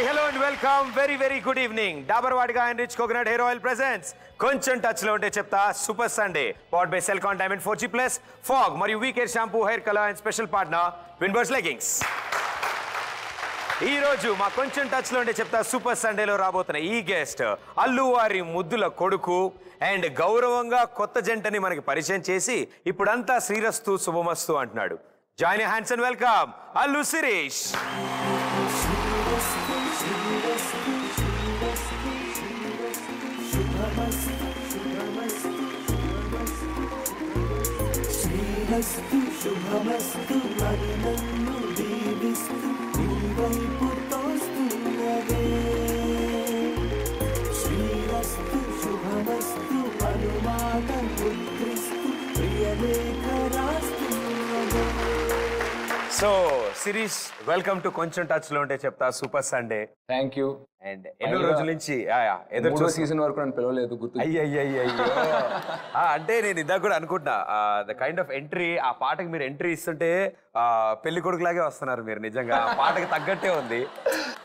Hi, hello and welcome. Very good evening. Dabur Vatika and Rich Coconut Hair Oil presents కొంచెం touch లో ఉంటే చెప్తా super Sunday powered by Celkon diamond 4G plus Fogg మరియు VCare shampoo hair colour and special partner విన్బర్స్ leggings. ఈ రోజు మా కొంచెం టచ్ లో ఉంటే చెప్తా సూపర్ సండేలో రాబోతున్న ఈ గెస్ట్ అల్లువారి ముద్దుల కొడుకు అండ్ గౌరవంగా కొత్త జంటని మనకి పరిచయం చేసి ఇప్పుడంతా శ్రీరస్తు శుభమస్తు అంటున్నాడు. Join hands and welcome Allu Sirish. శ్రీరస్తు శుభమస్తు మరి నన్ను దీవిస్తు నీవైపు తోస్తున్నదే. శ్రీరస్తు శుభమస్తు అనుమాట పుత్రిస్తు ప్రియలేఖ రాస్తున్నదే. సో శిరీష్, వెల్కమ్ టు కొంచెం టచ్ లో ఉంటే చెప్తా super Sunday. Thank you. And ఎన్నో రోజుల నుంచి ఎదురు సీజన్ వరకు నన్ను పిలవలేదు గుర్తు. అయ్యో అంటే నేను ఇందాక కూడా అనుకుంటున్నా ద కైండ్ ఆఫ్ ఎంట్రీ, ఆ పాటకి మీరు ఎంట్రీ ఇస్తుంటే పెళ్లి కొడుకులాగే వస్తున్నారు మీరు. నిజంగా ఆ పాటకి తగ్గట్టే ఉంది.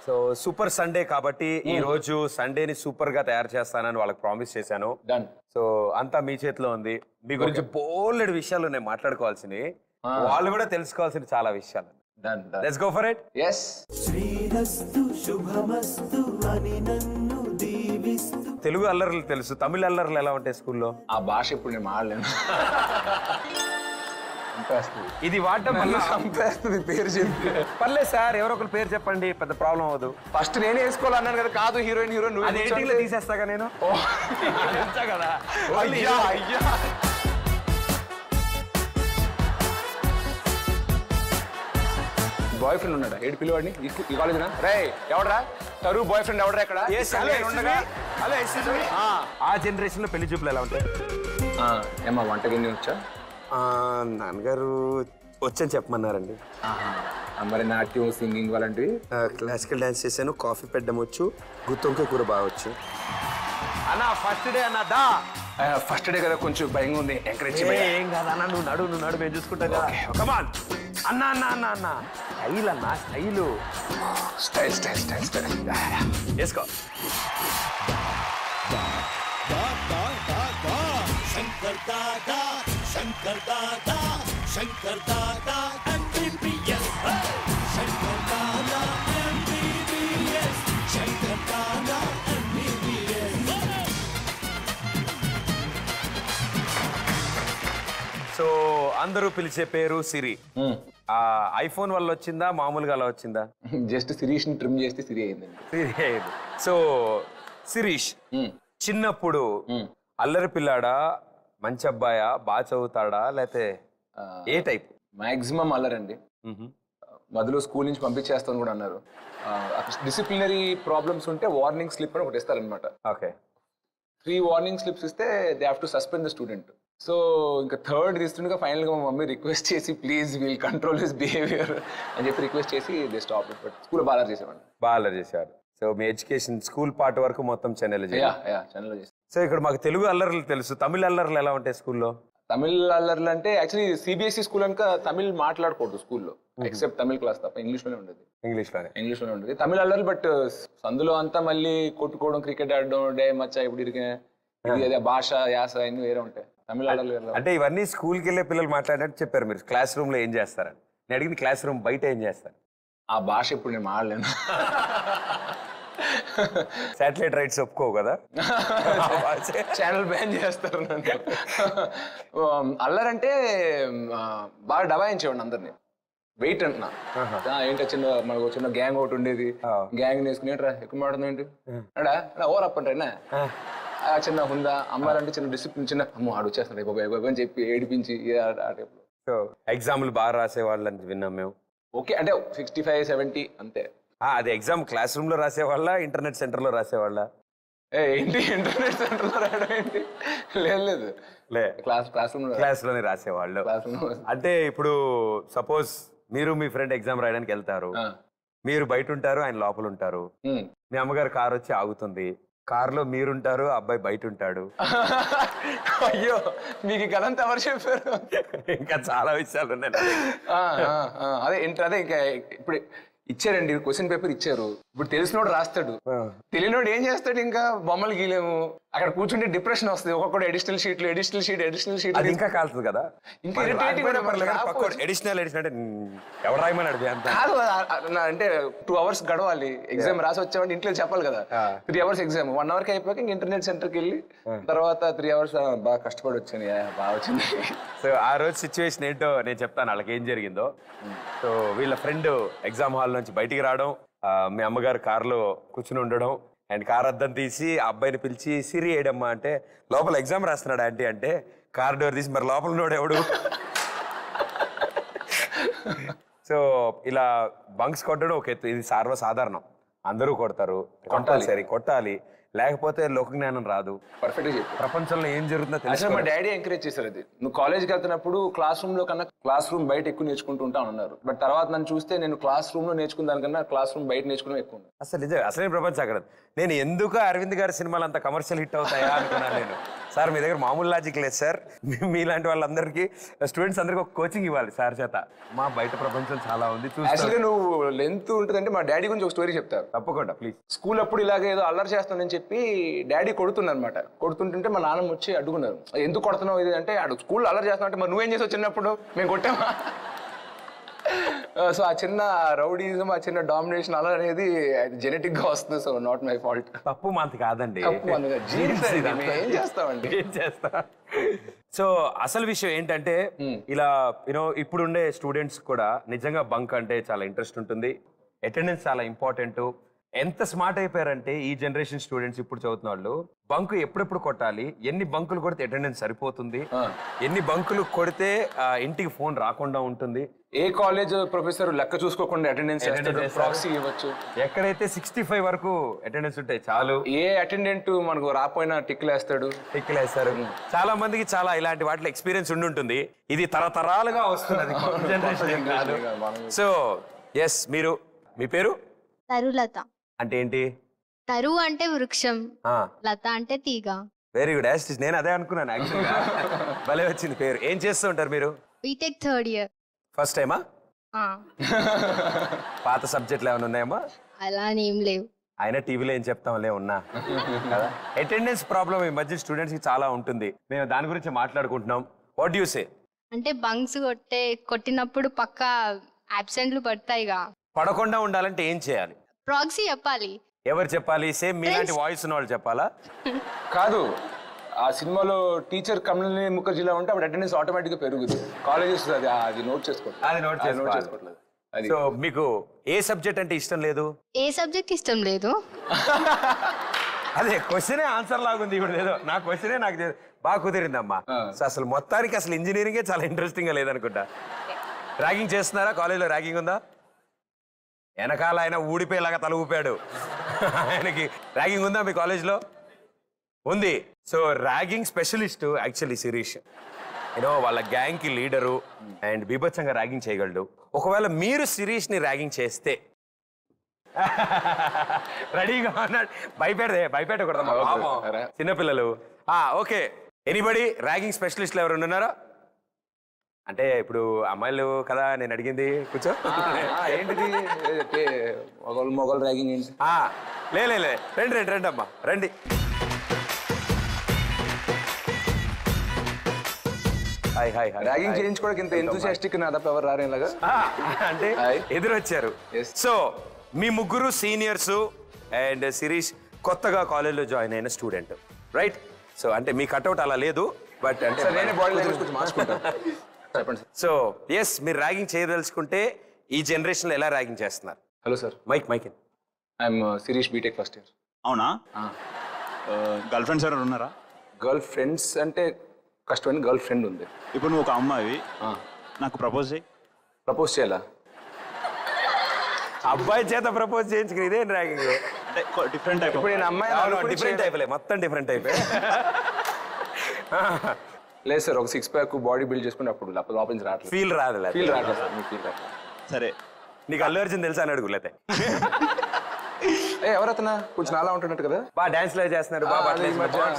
సో సూపర్ సండే కాబట్టి ఈ రోజు సండేని సూపర్ గా తయారు చేస్తానని వాళ్ళకి ప్రామిస్ చేశాను. డన్. సో అంతా మీ చేతిలో ఉంది. మీ గురించి బోలెడు విషయాలు ఉన్నాయి మాట్లాడుకోవాల్సినవి, వాళ్ళు కూడా తెలుసుకోవాల్సిన చాలా విషయాలు. Done. Let's go for it. yes. శ్రీరస్తు శుభమస్తు అని నన్ను దీవిస్తు. తెలుగు అల్లర్లు తెలుసు, తమిళ అల్లర్లు ఎలా ఉంటాయి స్కూల్లో? ఆ భాష ఇప్పుడు నేను మాడలేను. ఇది వాడటం వల్ల చంపేస్తుంది పేరు చెప్పి. పర్లేదు సార్, ఎవరో ఒకరు పేరు చెప్పండి, పెద్ద ప్రాబ్లం అవ్వదు. ఫస్ట్ నేనే వేసుకోవాలన్నాను కదా. కాదు హీరోయిన్ నువ్వు అది ఎడిటింగ్ లో తీసేస్తాగా నేను కదా. అయ్యా అయ్యా. బాయ్ ఫ్రెండ్ ఉన్నాడా? ఏడు పిల్లవాడిని ఈ కాలేజ్ రే ఎవడరా తరు బాయ్ ఫ్రెండ్ ఎవడరా ఇక్కడ? ఆ జనరేషన్ లో పెళ్లి చూపులు ఎలా ఉంటాయి? ఏమా వంటకి వచ్చా? నాన్నగారు వచ్చని చెప్పమన్నారండి. మరి నాట్యం సింగింగ్ అలాంటివి? క్లాసికల్ డాన్స్ చేశాను, కాఫీ పెట్టడం వచ్చు, గుత్తొంకాయ కూర బాగా వచ్చు. అన్నా ఫస్ట్ డే అన్నా దా. ఫస్ట్ డే కదా కొంచెం భయంగా ఉంది. ఎంకరేజ్ ఏం కాదన్నా, నువ్వు నడు మేము చూసుకుంటాం కదా. కమాన్ అన్నా అన్నా అన్నా అన్నా. స్టైల్ అన్నా స్టైలు. స్టైల్ వేసుకో. Shankar Dada Shankar Dada Shankar Dada MBBS. Shankar Dada MBBS. Shankar Dada MBBS. So అందరూ పిలిచే పేరు సిరి. ఐఫోన్ వల్ల వచ్చిందా, మామూలుగా అలా వచ్చిందా? జస్ట్ శిరీష్ ని ట్రిమ్ చేస్తే సిరి అయిందండి. సిరి అయింది. సో శిరీష్ చిన్నప్పుడు అల్లరి పిల్లాడా, మంచి అబ్బాయా, బాగా చదువుతాడా, లేకపోతే ఏ టైప్? మాక్సిమం అల్లరండి. మొదలు స్కూల్ నుంచి పంపించేస్తాను కూడా అన్నారు. డిసిప్లినరీ ప్రాబ్లమ్స్ ఉంటే వార్నింగ్ స్లిప్ అని ఒకటి ఇస్తారనమాట. ఓకే. 3 వార్నింగ్ స్లిప్స్ ఇస్తే they have to suspend the student. So ఇంకా థర్డ్ ఇస్తుండగా ఫైనల్గా మా మమ్మీ రిక్వెస్ట్ చేసి please we'll control his behaviour అని చెప్పి రిక్వెస్ట్ చేసి they stop it. But school బాగా చేసేవాడిని. బాగా అల్లరి చేసేవారు. సో మీ ఎడ్యుకేషన్ స్కూల్ పార్ట్ వరకు మొత్తం చెన్నైలో చెన్నైలో చేసి. సో ఇక్కడ మాకు తెలుగు అల్లర్లు తెలుసు, తమిళ అల్లర్లు ఎలా ఉంటాయి స్కూల్లో? తమిళ్ అల్లర్లు అంటే యాక్చువల్లీ సిబిఎస్ఈ స్కూల్ కనుక తమిళ్ మాట్లాడకూడదు స్కూల్లో, ఎక్సెప్ట్ తమిళ్ క్లాస్ తప్ప ఇంగ్లీష్లోనే ఉండేది. ఇంగ్లీష్లోనే ఉండేది తమిళ అల్లర్లు. బట్ అందులో అంతా మళ్ళీ కొట్టుకోవడం, క్రికెట్ ఆడడం, డే మచ్చా ఇప్పుడు ఇరికే ఇది భాష యాస అన్ని వేరే ఉంటాయి. తమిళ అల్లర్లు అంటే ఇవన్నీ స్కూల్కి వెళ్ళే పిల్లలు మాట్లాడినట్టు చెప్పారు మీరు. క్లాస్ రూమ్ లో ఏం చేస్తారని నేను అడిగిన, క్లాస్ రూమ్ బయట ఏం చేస్తారు? ఆ భాష ఇప్పుడు నేను మాడలేను. శాటిలైట్ రైట్స్ ఒప్పుకోవు కదా, ఛానల్ బ్యాన్ చేస్తారు నన్ను. అల్లరంటే బాగా డబాయించేవాడిని అందరినీ. వెయిట్ అంటున్నా ఏంటో మనకు చిన్న గ్యాంగ్ ఒకటి ఉండేది. గ్యాంగ్ వేసుకుని ఎక్కువ మాట్లాడుతుంది ఏంటి ఓవర్ అప్ అంటే చిన్న ఉందా అమ్మాయిలంటే చిన్న డిసిప్లిన్, చిన్న అమ్మ ఆడు వచ్చేస్తున్నాడు అని చెప్పి ఏడిపించి ఆ టైప్లో. సో ఎగ్జామ్లు బాగా రాసేవాళ్ళు అని విన్నాం మేము. ఓకే అంటే 65-70 అంతే. అది ఎగ్జామ్ క్లాస్ రూమ్ లో రాసేవాళ్ళ, ఇంటర్నెట్ సెంటర్ లో రాసేవాళ్ళ? ఏంటి ఇంటర్నెట్ సెంటర్ లో రాయడం ఏంటి? లేదు క్లాస్ లోనే రాసేవాళ్ళు. అంటే ఇప్పుడు సపోజ్ మీరు మీ ఫ్రెండ్ ఎగ్జామ్ రాయడానికి వెళ్తారు, మీరు బయట ఉంటారు, ఆయన లోపల ఉంటారు. మీ అమ్మగారు కార్ వచ్చి ఆగుతుంది, కార్లో మీరుంటారు, అబ్బాయి బయట ఉంటాడు. అయ్యో మీకు కలంత ఎవరు చెప్పారు? ఇంకా చాలా విషయాలు ఉన్నాయి. అదే ఇంకా ఇప్పుడు ఇచ్చారండి క్వశ్చన్ పేపర్ ఇచ్చారు. ఇప్పుడు తెలిసినోడు రాస్తాడు, తెలియనోడు ఏం చేస్తాడు? ఇంకా బొమ్మలు గీలేము, అక్కడ కూర్చుంటే డిప్రెషన్ వస్తుంది. ఒక్కొక్కటి ఎడిషనల్ షీట్ అది ఇంకా కాలుతుంది కదా. ఇంకా ఎడిషనల్ అంటే ఎవరు రాయమన్నాడు కాదు. అంటే 2 hours గడవాలి. ఎగ్జామ్ రాసి వచ్చామంటే ఇంట్లో చెప్పాలి కదా. 3 hours ఎగ్జామ్, 1 hour అయిపోయాక ఇంక ఇంటర్నెట్ సెంటర్కి వెళ్ళి తర్వాత 3 hours బాగా కష్టపడి వచ్చాను, బాగా వచ్చింది. సో ఆ రోజు సిచ్యువేషన్ ఏంటో నేను చెప్తాను వాళ్ళకి ఏం జరిగిందో. సో వీళ్ళ ఫ్రెండ్ ఎగ్జామ్ హాల్ నుంచి బయటికి రావడం, మీ అమ్మగారు కారులో కూర్చుని ఉండడం, అండ్ కార్ అద్దం తీసి ఆ అబ్బాయిని పిలిచి సిరి ఏడమ్మా అంటే లోపల ఎగ్జామ్ రాస్తున్నాడు ఆంటీ అంటే కార్ డోర్ తీసి మరి లోపల ఉన్నాడు ఎవడు. సో ఇలా బంక్స్ కొట్టడం ఒక ఎత్తు, ఇది సర్వసాధారణం, అందరూ కొడతారు, కంపల్సరీ కొట్టాలి, లేకపోతే లోక జ్ఞానం రాదు. పర్ఫెక్ట్ గా చెప్పి ప్రపంచంలో ఏం జరుగుతుందో తెలుసు. మా డాడీ ఎంకరేజ్ చేశారు. అది నువ్వు కాలేజ్కి వెళ్తున్నప్పుడు క్లాస్ రూమ్ లో కన్నా క్లాస్ రూమ్ బయట ఎక్కువ నేర్చుకుంటూ ఉంటాను అన్నారు. బట్ తర్వాత నన్ను చూస్తే నేను క్లాస్ రూమ్ లో నేర్చుకున్న దానికన్నా క్లాస్ రూమ్ బయట నేర్చుకునే ఎక్కువ. అసలు నిజం, అసలే ప్రపంచం అక్కడ. నేను ఎందుకు అరవింద్ గారి సినిమాలు అంత కమర్షియల్ హిట్ అవుతాయా అనుకున్నాను నేను. సార్ మీ దగ్గర మామూలు లాజిక్ లేదు సార్, మీలాంటి వాళ్ళందరికీ స్టూడెంట్స్ అందరికీ ఒక కోచింగ్ ఇవ్వాలి సార్ చేత. మా బయట ప్రపంచం చాలా ఉంది. యాక్చువల్గా నువ్వు లెంత్ ఉంటుందంటే మా డాడీ గురించి ఒక స్టోరీ చెప్తారు. తప్పకుండా ప్లీజ్. స్కూల్ అప్పుడు ఇలాగే ఏదో అల్లరి చేస్తానని చెప్పి డాడీ కొడుతున్నారు అనమాట. కొడుతుంటుంటే మా నాన్నమ్మ వచ్చి అడ్డుకున్నారు. ఎందుకు కొడుతున్నావు ఇది అంటే, అడు స్కూల్ అల్లరి చేస్తావు అంటే మరి నువ్వేం చేసావు చిన్నప్పుడు, మేము కొట్టామా? సో ఆ చిన్న రౌడీజం, ఆ చిన్న డామినేషన్ అలా అనేది జెనెటిక్ గా వస్తుంది. So not my fault. తప్పు మాది కాదండి, ఏం చేస్తామండి, ఏం చేస్తా. సో అసలు విషయం ఏంటంటే ఇలా ఇప్పుడుండే స్టూడెంట్స్ కూడా నిజంగా బంక్ అంటే చాలా ఇంట్రెస్ట్ ఉంటుంది, అటెండెన్స్ చాలా ఇంపార్టెంట్. ఎంత స్మార్ట్ అయిపోయారంటే ఈ జనరేషన్ స్టూడెంట్స్ ఇప్పుడు చదువుతున్న వాళ్ళు, బంక్ ఎప్పుడెప్పుడు కొట్టాలి, ఎన్ని బంకులు కొడితే అటెండెన్స్ సరిపోతుంది, ఎన్ని బంకులు కొడితే ఇంటికి ఫోన్ రాకుండా ఉంటుంది, ఏ కాలేజ్ ప్రొఫెసర్ లెక్క చూసుకోకుండా అటెండెన్స్ ప్రాక్సీ ఇవ్వచ్చు, ఎక్కడైతే 65 వరకు అటెండెన్స్ ఉంటే చాలు, ఏ అటెండెంట్ మనకు రాపోయినా టిక్లేస్తారు. చాలా మందికి చాలా ఇలాంటి వాటిలో ఎక్స్పీరియన్స్ ఉండుంటుంది. ఇది తరతరాలుగా వస్తున్నది, జనరేషన్ కాదు. సో ఎస్, మీరు మీ పేరు? తరులత. అంటే ఏంటి? తరు అంటే వృక్షం, లత అంటే తీగ. Very good. నేను అదే అనుకున్నాను యాక్చువల్గా. భలే వచ్చింది పేరు. ఏం చేస్తూ ఉంటారు మీరు? BTech 3rd year. ఫస్ట్ టైమా? పాత సబ్జెక్టులు ఏమైనా ఉన్నాయమ్మా? అలా ఏం లేవు. అయినా టీవీలో ఏం చెప్తాంలే ఉన్నా కదా. అటెండెన్స్ ప్రాబ్లం ఈ మధ్య స్టూడెంట్స్ కి చాలా ఉంటుంది. మేము దాని గురించి మాట్లాడుకుంటున్నాం. What do you say? అంటే బంక్స్ కొట్టినప్పుడు పక్క అబ్సెంట్లు పడతాయిగా. పడకుండా ఉండాలంటే ఏం చేయాలి? ప్రాక్సీ చెప్పాలి. ఎవరు చెప్పాలి? సేమ్ మీలాంటి వాయిస్ ఉన్న వాళ్ళు చెప్పాలా? కాదు, ఆ సినిమాలో టీచర్ కమలిని ముఖర్జీలా ఉంటే అప్పుడు అటెండెన్స్ ఆటోమేటిక్ గా పెరుగుతుంది. కాలేజెస్ అది నోట్ చేసుకోవట్లేదు. సో మీకు ఏ సబ్జెక్ట్ అంటే ఇష్టం లేదు? ఏ సబ్జెక్ట్ ఇష్టం లేదు? అదే క్వశ్చనే ఆన్సర్ లాగుంది ఇప్పుడు. ఏదో నా క్వశ్చనే నాకు బాగా కుదిరిందమ్మా. సో అసలు మొత్తానికి అసలు ఇంజనీరింగే చాలా ఇంట్రెస్టింగ్ గా లేదనుకుంటా. ర్యాగింగ్ చేస్తున్నారా? కాలేజీలో ర్యాగింగ్ ఉందా? వెనకాల ఆయన ఊడిపోయేలాగా తల ఊపాడు. ఆయనకి ర్యాగింగ్ ఉందా మీ కాలేజ్లో? ఉంది. So ragging specialist actually Shirish. వాళ్ళ గ్యాంగ్ కి లీడరు అండ్ బీభత్సంగా ర్యాగింగ్ చేయగలడు. ఒకవేళ మీరు శిరీష్ ని ర్యాగింగ్ చేస్తే రెడీగా అన్నాడు. భయపెట్టకూడదమ్మా, చిన్నపిల్లలు. ఓకే, ఎనీబడి ర్యాగింగ్ స్పెషలిస్ట్లు ఎవరు ఉన్నారా? అంటే ఇప్పుడు అమ్మాయిలు కదా నేను అడిగింది. కూర్చో. ఏంటిది మొగల్ ర్యాగింగ్ ఏంటి? రండి అమ్మా, రండి. ర్యాగింగ్ చేయించుకోవడానికి ఇంత ఎంతూసియాస్టిక్ నా తప్ప ఎవరు రారేలాగా అంటే ఎదురొచ్చారు. సో మీ ముగ్గురు సీనియర్స్ అండ్ శిరీష్ కొత్తగా కాలేజ్లో జాయిన్ అయిన స్టూడెంట్, రైట్? సో అంటే మీ కట్అవుట్ అలా లేదు, బట్ అంటే నేనే బాడీ లాంగ్వేజ్ కొంచెం మార్చుకుంటాను. సో ఎస్, మీరు ర్యాగింగ్ చేయదలుచుకుంటే ఈ జనరేషన్ లో ఎలా ర్యాగింగ్ చేస్తున్నారు? Hello sir, mike I'm Shirish, BTech first year. అవునా? గర్ల్ ఫ్రెండ్స్ ఎవరు ఉన్నారా? గర్ల్ ఫ్రెండ్స్ అంటే కష్టమైన గర్ల్ ఫ్రెండ్ ఉంది. ఇప్పుడు నువ్వు ఒక అమ్మాయి, నాకు ప్రపోజ్ చేయి. ప్రపోజ్ చేయాలా? అబ్బాయి చేత ప్రపోజ్ చేయించుకుని ఇదేం ర్యాగింగ్? Different type. ఇప్పుడు నేను అమ్మాయి డిఫరెంట్ టైప్లే, మొత్తం డిఫరెంట్ టైప్. లేదు సార్, ఒక 6 ప్యాక్ బాడీ బిల్డ్ చేసుకుని అప్పుడు లోపల నుంచి రావట్లేదు. ఫీల్ రాదు. సరే, నీకు అల్లు అర్జున్ తెలుసా అని అడుగు. లేతే ఎవరతనా? కొంచెం నాలా ఉంటున్నట్టు కదా. బాగా డాన్స్ లైవ్ చేస్తున్నారు,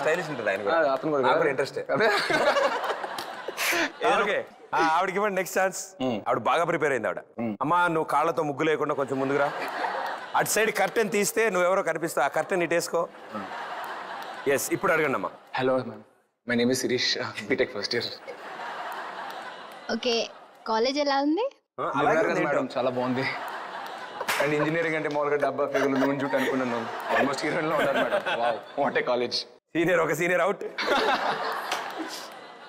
స్టైలిష్ ఉంటుంది ఆయన. అతను కూడా ఇంట్రెస్ట్. ఓకే, ఆవిడకి ఇవ్వండి నెక్స్ట్ ఛాన్స్. ఆవిడ బాగా ప్రిపేర్ అయింది ఆవిడ. అమ్మా నువ్వు కాళ్ళతో ముగ్గు లేకుండా కొంచెం ముందుకురా. అటు సైడ్ కర్టెన్ తీస్తే నువ్వెవరో కనిపిస్తావు, ఆ కర్టెన్ ఇటేసుకో. ఎస్, ఇప్పుడు అడగండి అమ్మా. Hello ma'am, my name is Shirish, BTech first year. Okay, college ఎలా ఉంది? మేడం చాలా బాగుంది. అండ్ ఇంజనీరింగ్ అంటే మామూలుగా డబ్బా ఫిగర్లు నూనె చుట్టూ అనుకున్నాను. ఆల్మోస్ట్ హీరోయిన్ లో ఉన్నారు madam. Wow, what a college. ఒక సీనియర్ అవుట్.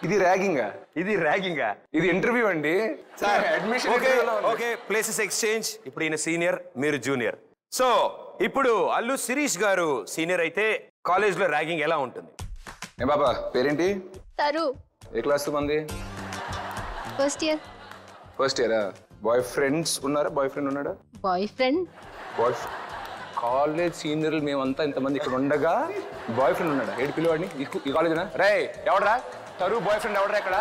ఇది ర్యాగింగా? ఇది ర్యాగింగా? ఇది ఇంటర్వ్యూ అండి. అడ్మిషన్. Okay, places exchange. ఇప్పుడు ఈయన సీనియర్, మీరు జూనియర్. సో ఇప్పుడు అల్లు శిరీష్ గారు సీనియర్ అయితే కాలేజ్ లో ర్యాగింగ్ ఎలా ఉంటుంది? ఏ బాబా పేరేంటి? తరు. ఏ క్లాస్ మంది? First year. ఫస్ట్ ఇయరా? బాయ్ ఫ్రెండ్స్ ఉన్నారా? బాయ్ ఫ్రెండ్ ఉన్నాడా? Boy friend. కాలేజ్ సీనియర్లు మేమంతా ఇంతమంది ఇక్కడ ఉండగా బాయ్ ఫ్రెండ్ ఉన్నాడా? ఏడు పిల్లవాడిని ఈ కాలేజ్నా? రే ఎవడరా తరు బాయ్ ఫ్రెండ్ ఎవడరా ఇక్కడ?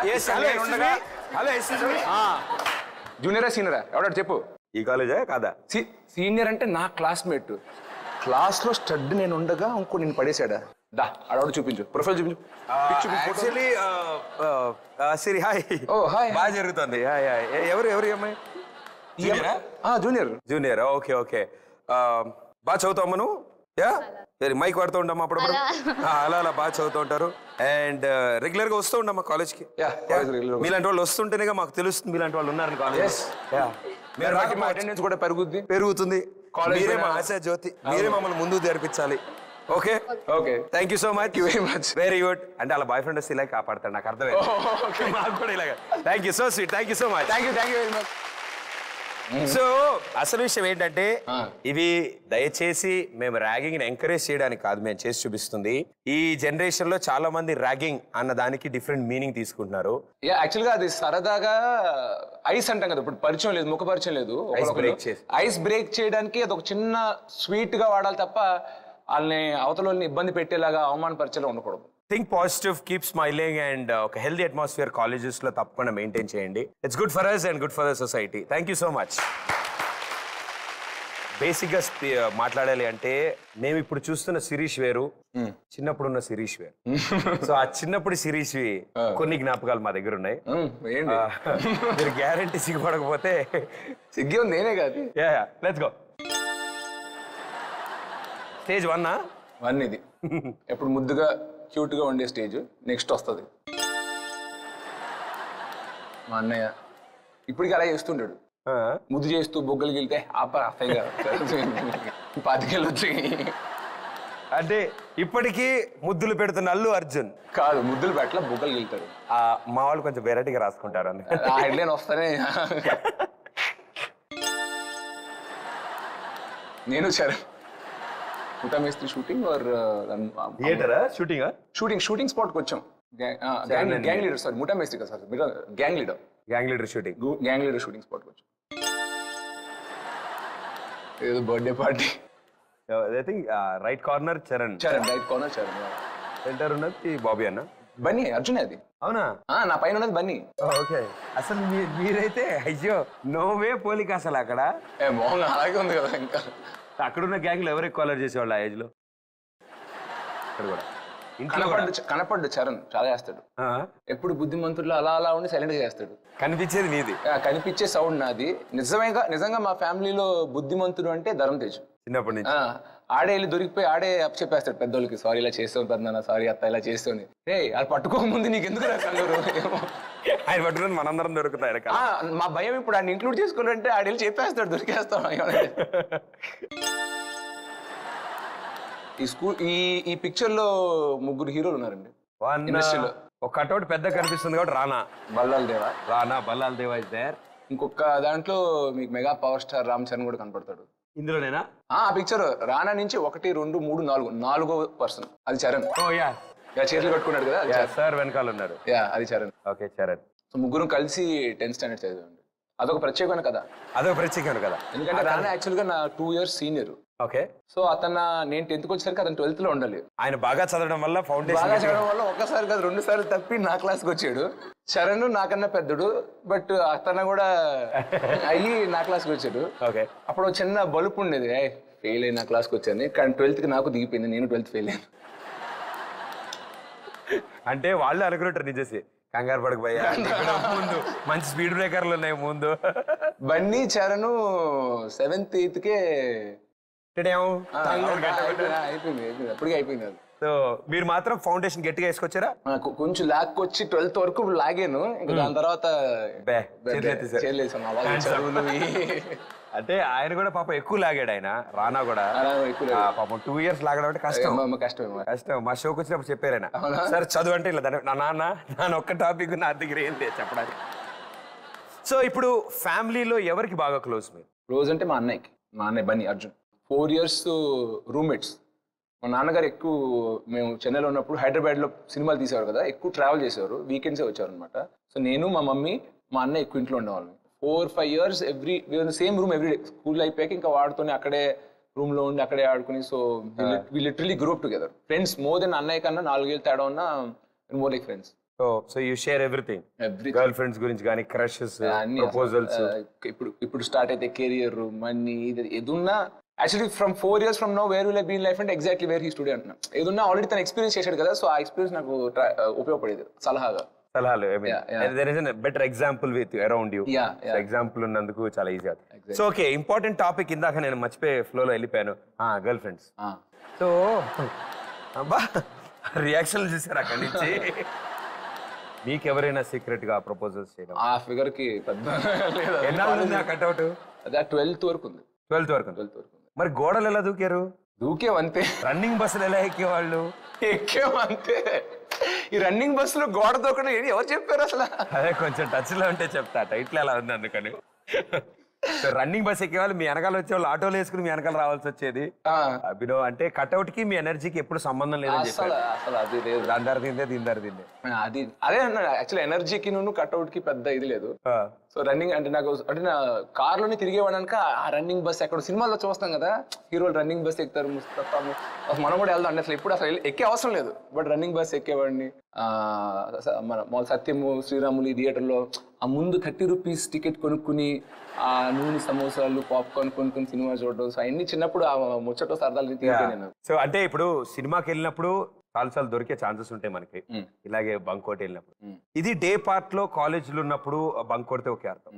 జూనియరా సీనియరా ఎవడాడు చెప్పు. ఈ కాలేజా కాదా? సీనియర్ అంటే నా క్లాస్మేట్. క్లాస్ లో స్టడ్ నేను ఉండగా ఇంకో నేను పడేశాడా? దా అడవాడు చూపించు, ప్రొఫైల్ చూపించు. యాక్చువల్లీ సిరి హాయ్. ఓ హాయ్. బాగా జరుగుతుంది. Hi hi. ఎవరు అమ్మాయి? జూనియర్. Junior, okay okay. బాగా చదువుతావు నువ్వు? యా, మైక్ వాడుతూ ఉంటామా అప్పుడప్పుడు? అలా అలా బాగా చదువుతూ ఉంటారు. అండ్ రెగ్యులర్ గా వస్తూ ఉంటామా కాలేజ్కి? మీలాంటి వాళ్ళు వస్తుంటేనే మాకు తెలుస్తుంది మీలాంటి వాళ్ళు ఉన్నారని కాలేజ్. అటెండెన్స్ కూడా పెరుగుతుంది. మీరే మా ఆశా జ్యోతి, మీరే మమ్మల్ని ముందుకు జరిపించాలి. Okay okay, thank you so much. Very much, very good. అంటే అలా బాయ్ ఫ్రెండ్ వస్తే ఇలా కాపాడతాడు, నాకు అర్థమైంది. మాకు కూడా ఇలాగ. Thank you so sweet, thank you so much. Thank you very much. So అసలు విషయం ఏంటంటే ఇవి దయచేసి మేము ర్యాగింగ్ ని ఎంకరేజ్ చేయడానికి కాదు, మేము చేసి చూపిస్తుంది. ఈ జనరేషన్ లో చాలా మంది ర్యాగింగ్ అన్న దానికి డిఫరెంట్ మీనింగ్ తీసుకుంటున్నారు. యాక్చువల్ గా అది సరదాగా ఐస్ అంటాం కదా, ఇప్పుడు పరిచయం లేదు, ముఖ పరిచయం లేదు, ఐస్ బ్రేక్ చేయడానికి అది ఒక చిన్న స్వీట్ గా వాడాలి తప్ప వాళ్ళని అవతల వాళ్ళని ఇబ్బంది పెట్టేలాగా అవమానపరిచేలా ఉండకూడదు. Think positive, keep smiling and ఒక హెల్దీ అట్మాస్ఫియర్ కాలేజెస్ లో తప్పకుండా మెయింటైన్ చేయండి. It's good for us and good for the society. Thank you so much. Basic గా మాట్లాడాలి అంటే మేము ఇప్పుడు చూస్తున్న శిరీష్ వేరు, చిన్నప్పుడు ఉన్న శిరీష్ వేరు. సో ఆ చిన్నప్పుడు శిరీష్ కొన్ని జ్ఞాపకాలు మా దగ్గర ఉన్నాయి. మీరు గ్యారంటీ సిగ్గుపడకపోతే సిగ్గే ఉంది, నేనే కాదు. Let's go. స్టేజ్ 1 ఇది ఎప్పుడు ముద్దుగా క్యూట్ గా ఉండే స్టేజ్. నెక్స్ట్ వస్తుంది మా అన్నయ్య. ఇప్పటికి అలా చేస్తుంటాడు, ముద్దు చేస్తూ బొగ్గలు గిలితే అఫైగా 5 వచ్చాయి. అంటే ఇప్పటికీ ముద్దులు పెడుతున్న అల్లు అర్జున్ కాదు, ముద్దులు పెట్టల బొగ్గలు గిలుతాడు. మా వాళ్ళు కొంచెం వెరైటీగా రాసుకుంటారు. ఆ హెడ్లైన్ వస్తానే. నేను సరే ముఠామేస్త్రి షూటింగ్ షూటింగ్ స్పాట్ కి వచ్చాం. గ్యాంగ్ లీడర్ సార్, ముఠామేస్త్రి కదా sir, gang leader shooting spot కి వచ్చాం. ఏదో birthday party. I think right corner Charan, right corner Charan. Centre ఉన్నది బాబీ అన్న. బన్నీ అర్జున్ అది. అవునా? నా పైన ఉన్నది బన్నీ. ఓకే. అసలు మీరైతే అయ్యో నోవే పోలిక అసలు అక్కడ మోహన్ అలాగే ఉంది కదా. ఇంకా అక్కడున్న గ్యాంగ్ లో ఎవరు ఎక్కువ అలర్ట్ చేసేవాళ్ళు ఆ ఏజ్ లో? కనపడ్డు చరణ్ చాలా చేస్తాడు. ఎప్పుడు బుద్ధిమంతుల్లో అలా అలా ఉండి సైలెంట్ గా చేస్తాడు. కనిపించేది నీది, కనిపించే సౌండ్ నాది. నిజంగా మా ఫ్యామిలీలో బుద్ధిమంతుడు అంటే ధరం తేజు. చిన్నప్పటి నుంచి ఆడే వెళ్ళి దొరికిపోయి ఆడే అప్ చెప్పేస్తాడు పెద్దోళ్ళకి, సారీ ఇలా చేస్తాను పెద్దనా, సారీ అత్త ఇలా చేస్తాను. అది పట్టుకోకముందు నీకు ఎందుకు కంగారు? ఆయన పట్టుకుని మనందరం దొరుకుతాయి. మా భయం ఇప్పుడు ఆయన ఇంక్లూడ్ చేసుకున్నారంటే ఆడ వెళ్ళి చెప్పేస్తాడు, దొరికేస్తాం. ఈ స్కూల్ ఈ పిక్చర్ లో 3 హీరోలు ఉన్నారండి ఇండస్ట్రీలో. ఒక కట్అవుట్ పెద్ద కనిపిస్తుంది కాబట్టి రానా బల్లాల్ దేవా ఇస్ దేర్. ఇంకొక దాంట్లో మీకు mega power star Ram Charan కూడా కనపడతాడు. ఇందులోనేనా? ఆ పిక్చర్ రానా నుంచి 1, 2, 3, 4 నాలుగో పర్సన్ అది చరణ్. చేతులు కట్టుకున్నాడు కదా సార్, వెనకాల ఉన్నాడు. అది చరణ్. ఓకే, చరణ్. సో 3 కలిసి 10th స్టాండర్డ్ చదివాండి. అదొక ప్రత్యేకమైన కదా. ఎందుకంటే రానా యాక్చువల్ గా నా 2 years సీనియర్. ఓకే. సో నేను 10th వచ్చేసరికి అతను 12th లో ఉండాలి. ఆయన బాగా చదవడం వల్ల ఒక్కసారి కాదు 2 సార్లు తప్పి నా క్లాస్కి వచ్చాడు. చరణ్ నాకన్నా పెద్దడు, బట్ అతను కూడా అయ్యి నా క్లాస్కి వచ్చాడు. అప్పుడు చిన్న బలుపు ఉండేది, ఫెయిల్ అయ్యి నా క్లాస్కి వచ్చాను. కానీ 12th కి నాకు దిగిపోయింది, నేను 12th ఫెయిల్ అయ్యాను. అంటే వాళ్ళు అనుకుంటారు నిజేసి, కంగారు పడక భయ్యా ముందు మంచి స్పీడ్ బ్రేకర్లు ఉన్నాయి ముందు. బన్నీ చరణ్ 7th 8th కే అయిపోయింది అప్పటికే అయిపోయింది అది. సో మీరు మాత్రం ఫౌండేషన్ గట్టిగా వేసుకొచ్చారా? కొంచెం లాక్కొచ్చి 12th వరకు లాగాను. ఇంకా దాని తర్వాత అంటే ఆయన కూడా పాపం ఎక్కువ లాగాడు. ఆయన రానా కూడా పాపం 2 years లాగడం అంటే కష్టం. మా షోకి వచ్చినప్పుడు చెప్పారు ఆయన, సార్ చదువు అంటే ఇలా నా నాన్న ఒక్క టాపిక్ నా దగ్గర ఏం లేదు చెప్పడానికి. సో ఇప్పుడు ఫ్యామిలీలో ఎవరికి బాగా క్లోజ్ మీరు? క్లోజ్ అంటే మా అన్నయ్య బన్నీ అర్జున్. 4 years roommates. మా నాన్నగారు ఎక్కువ మేము చెన్నైలో ఉన్నప్పుడు హైదరాబాద్లో సినిమాలు తీసేవారు కదా, ఎక్కువ ట్రావెల్ చేసేవారు, వీకెండ్సే వచ్చారు అనమాట. సో నేను మా మమ్మీ మా అన్నయ్య ఎక్కువ ఇంట్లో ఉండేవాళ్ళం. 4-5 years same room everyday. School అయిపోయాక ఇంకా వాడుతూనే అక్కడే రూమ్లో ఉండి అక్కడే ఆడుకుని. So we literally grew up together. Friends more than అన్నయ్య కన్నా 4 ఏళ్ళు తేడా ఉన్నా more like friends. So you share everything, girl friends గురించి కానీ, క్రషెస్, ప్రపోజల్స్. ఇప్పుడు స్టార్ట్ అయితే కెరియర్, మనీ, ఏదున్నా actually from 4 years from now where will I be in life అంటే ఎగ్జాక్ట్లీ వేర్ హీ స్టూడియో అంటున్నా. ఏదన్నా ఆల్రెడీ తను ఎక్స్పీరియన్స్ చేశాడు కదా, సో ఆ ఎక్స్పీరియన్స్ నాకు ఉపయోగపడేది సలహాలు. there is a better example with you around you. Example ఉన్నందుకు చాలా ఈజీ అవుతుంది. సో ఓకే, ఇంపార్టెంట్ టాపిక్ ఇందాక నేను మర్చిపోయి ఫ్లోలో వెళ్ళిపోయాను. Girl friends. సో అబ్బా రియాక్షన్ చూసారు అక్కడి నుంచి. మీకు ఎవరైనా సీక్రెట్ గా ప్రపోజల్స్ చేయడం? ఆ ఫిగర్ కి పెద్ద ఎన్నాళ్ళు ఉంది ఆ కట్అవుట్? అదే 12th వరకు ఉంది. 12th వరకు. మరి గోడలు ఎలా దూకారు? దూకేవంతే. రన్నింగ్ బస్సులు ఎలా ఎక్కేవాళ్ళు? ఎక్కేవంతే. ఈ రన్నింగ్ బస్సులో గోడ దూకడం ఎవరు చెప్పారు అసలు? అదే కొంచెం టచ్ లో ఉంటే చెప్తా, టైట్లు ఎలా ఉంది అందుకని. రన్నింగ్ బస్ ఎక్కేవాళ్ళు మీ వెనకాల వచ్చేవాళ్ళు ఆటోలు వేసుకుని మీ వెనకాల రావాల్సి వచ్చేది. అభినవ్ అంటే కట్అవుట్ కి మీ ఎనర్జీకి ఎప్పుడు సంబంధం లేదని చెప్పారు. అసలు అది లేదు. అందరు తిందే అది అదే యాక్చువల్ ఎనర్జీకి కట్అవుట్ కి పెద్ద ఇది లేదు. సో రన్నింగ్ అంటే నాకు అంటే నా కార్ లోనే తిరిగేవాడనక ఆ రన్నింగ్ బస్ ఎక్కడ సినిమాల్లో చూస్తాం కదా, హీరోలు రన్నింగ్ బస్ ఎక్కుతారు, ముస్తఫా మనం కూడా వెళ్దాం. అసలు ఎప్పుడు అసలు ఎక్కే అవసరం లేదు, బట్ రన్నింగ్ బస్ ఎక్కేవాడిని. మన సత్యము శ్రీరాములు థియేటర్లో ఆ ముందు 30 rupees టికెట్ కొనుక్కుని ఆ నూనె సమోసాలు పాప్కార్న్ కొనుక్కుని సినిమా చూడడం. సో అవన్నీ చిన్నప్పుడు ఆ ముచ్చట సరదాలు తీరిపోయాను. సో అంటే ఇప్పుడు సినిమాకి వెళ్ళినప్పుడు చాలాసార్లు దొరికే ఛాన్సెస్ ఉంటాయి మనకి, ఇలాగే బంక్ కొట్టి వెళ్ళినప్పుడు. ఇది డే పార్ట్ లో కాలేజీలో ఉన్నప్పుడు బంక్ కొడితే ఒకే అర్థం.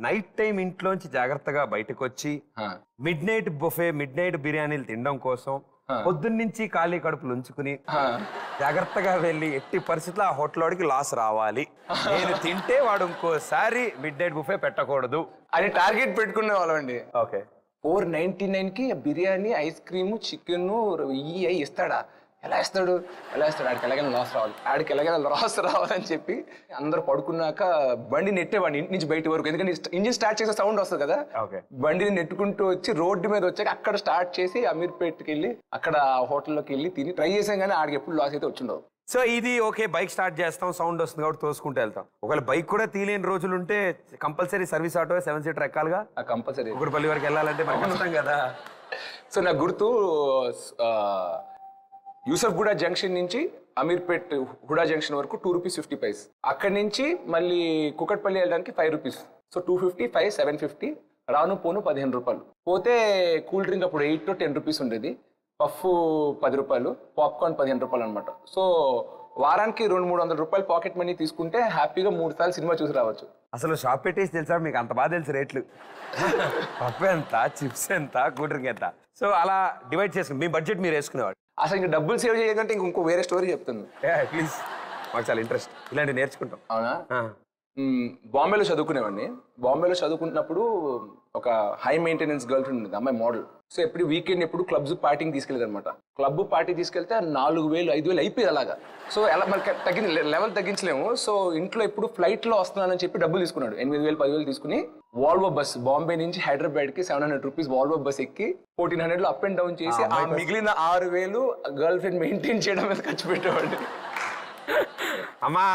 నైట్ టైం ఇంట్లోంచి జాగ్రత్తగా బయటకు వచ్చి midnight buffet, midnight బిర్యానీలు తినడం కోసం పొద్దున్నుంచి ఖాళీ కడుపులు ఉంచుకుని జాగ్రత్తగా వెళ్ళి ఎట్టి పరిస్థితుల్లో ఆ హోటల్ వాడికి లాస్ రావాలి, నేను తింటే వాడు ఇంకోసారి మిడ్ నైట్ బుఫే పెట్టకూడదు అని టార్గెట్ పెట్టుకునే వాళ్ళం అండి. ఓకే, 499 కి బిర్యానీ, ఐస్ క్రీమ్, చికెన్ ఇస్తాడా? ఎలా ఇస్తాడు? ఆడికి ఎలాగైనా లాస్ రావాలని చెప్పి అందరు పడుకున్నాక బండి నెట్టేవాడిని ఇంటి నుంచి బయట వరకు. ఎందుకంటే ఇంజిన్ స్టార్ట్ చేసే సౌండ్ వస్తుంది కదా, బండిని నెట్టుకుంటూ వచ్చి రోడ్డు మీద వచ్చాక అక్కడ స్టార్ట్ చేసి అమీర్పేట్కి వెళ్ళి అక్కడ హోటల్లోకి వెళ్ళి తిని ట్రై చేసాం, కానీ ఆడికి ఎప్పుడు లాస్ అయితే వచ్చిండవు. సో ఇది ఓకే, బైక్ స్టార్ట్ చేస్తాం, సౌండ్ వస్తుంది కాబట్టి తోసుకుంటూ వెళ్తాం. ఒకవేళ బైక్ కూడా తీలేని రోజులు ఉంటే కంపల్సరీ సర్వీస్ ఆటో 7 seater ఎక్కాలిగా. కంపల్సరీ కుకట్పల్లి వరకు వెళ్ళాలంటే మనం కదా. సో నాకు గుర్తు యూసఫ్గూడ జంక్షన్ నుంచి అమీర్పేట్ హుడా జంక్షన్ వరకు 2 rupees 50 paise. అక్కడి నుంచి మళ్ళీ కుకట్పల్లి వెళ్ళడానికి 5 rupees. సో 250, 5, 750, రాను పోను 15 రూపాయలు. పోతే కూల్ డ్రింక్ అప్పుడు 8 to 10 rupees ఉండేది, పఫ్ 10 రూపాయలు, పాప్కార్న్ 15 రూపాయలు అనమాట. సో వారానికి 200-300 రూపాయలు పాకెట్ మనీ తీసుకుంటే హ్యాపీగా 3 సార్లు సినిమా చూసి రావచ్చు. అసలు షాప్ పెట్టేసి తెలుసా మీకు? అంత బాగా తెలుసు రేట్లు, పప్పు ఎంత, చిప్స్ ఎంత, కూల్ డ్రింక్ ఎంత. సో అలా డివైడ్ చేసుకుని మీ బడ్జెట్ మీరు వేసుకునేవాడు. అసలు ఇంకా డబ్బులు సేవ్ చేయకంటే ఇంకో వేరే స్టోరీ చెప్తాను. ప్లీజ్, మాకు చాలా ఇంట్రెస్ట్, ఇలాంటివి నేర్చుకుంటాం. అవునా? బాంబేలో చదువుకునేవాడిని. బాంబేలో చదువుకుంటున్నప్పుడు ఒక హై మెయింటెనెన్స్ గర్ల్ ఫ్రెండ్ ఉంది, అమ్మాయి మోడల్. సో ఎప్పుడు వీకెండ్ ఎప్పుడు క్లబ్స్ పార్టీకి తీసుకెళ్ళేది అనమాట. క్లబ్ పార్టీ తీసుకెళ్తే 4,000, 5,000 అయిపోయి అలాగా. సో ఎలా మనకి లెవెల్ తగ్గించలేము. సో ఇంట్లో ఎప్పుడు ఫ్లైట్ లో వస్తున్నానని చెప్పి డబ్బులు తీసుకున్నాడు. 8,000, 10,000 తీసుకుని వాల్వో బస్, బాంబే నుంచి హైదరాబాద్ కి 700 rupees వాల్వో బస్ ఎక్కి 1400 లో అప్ అండ్ డౌన్ చేసి ఆ మిగిలిన 6,000 గర్ల్ ఫ్రెండ్ మెయింటైన్ చేయడం మీద ఖర్చు పెట్టేవాడు. అమ్మా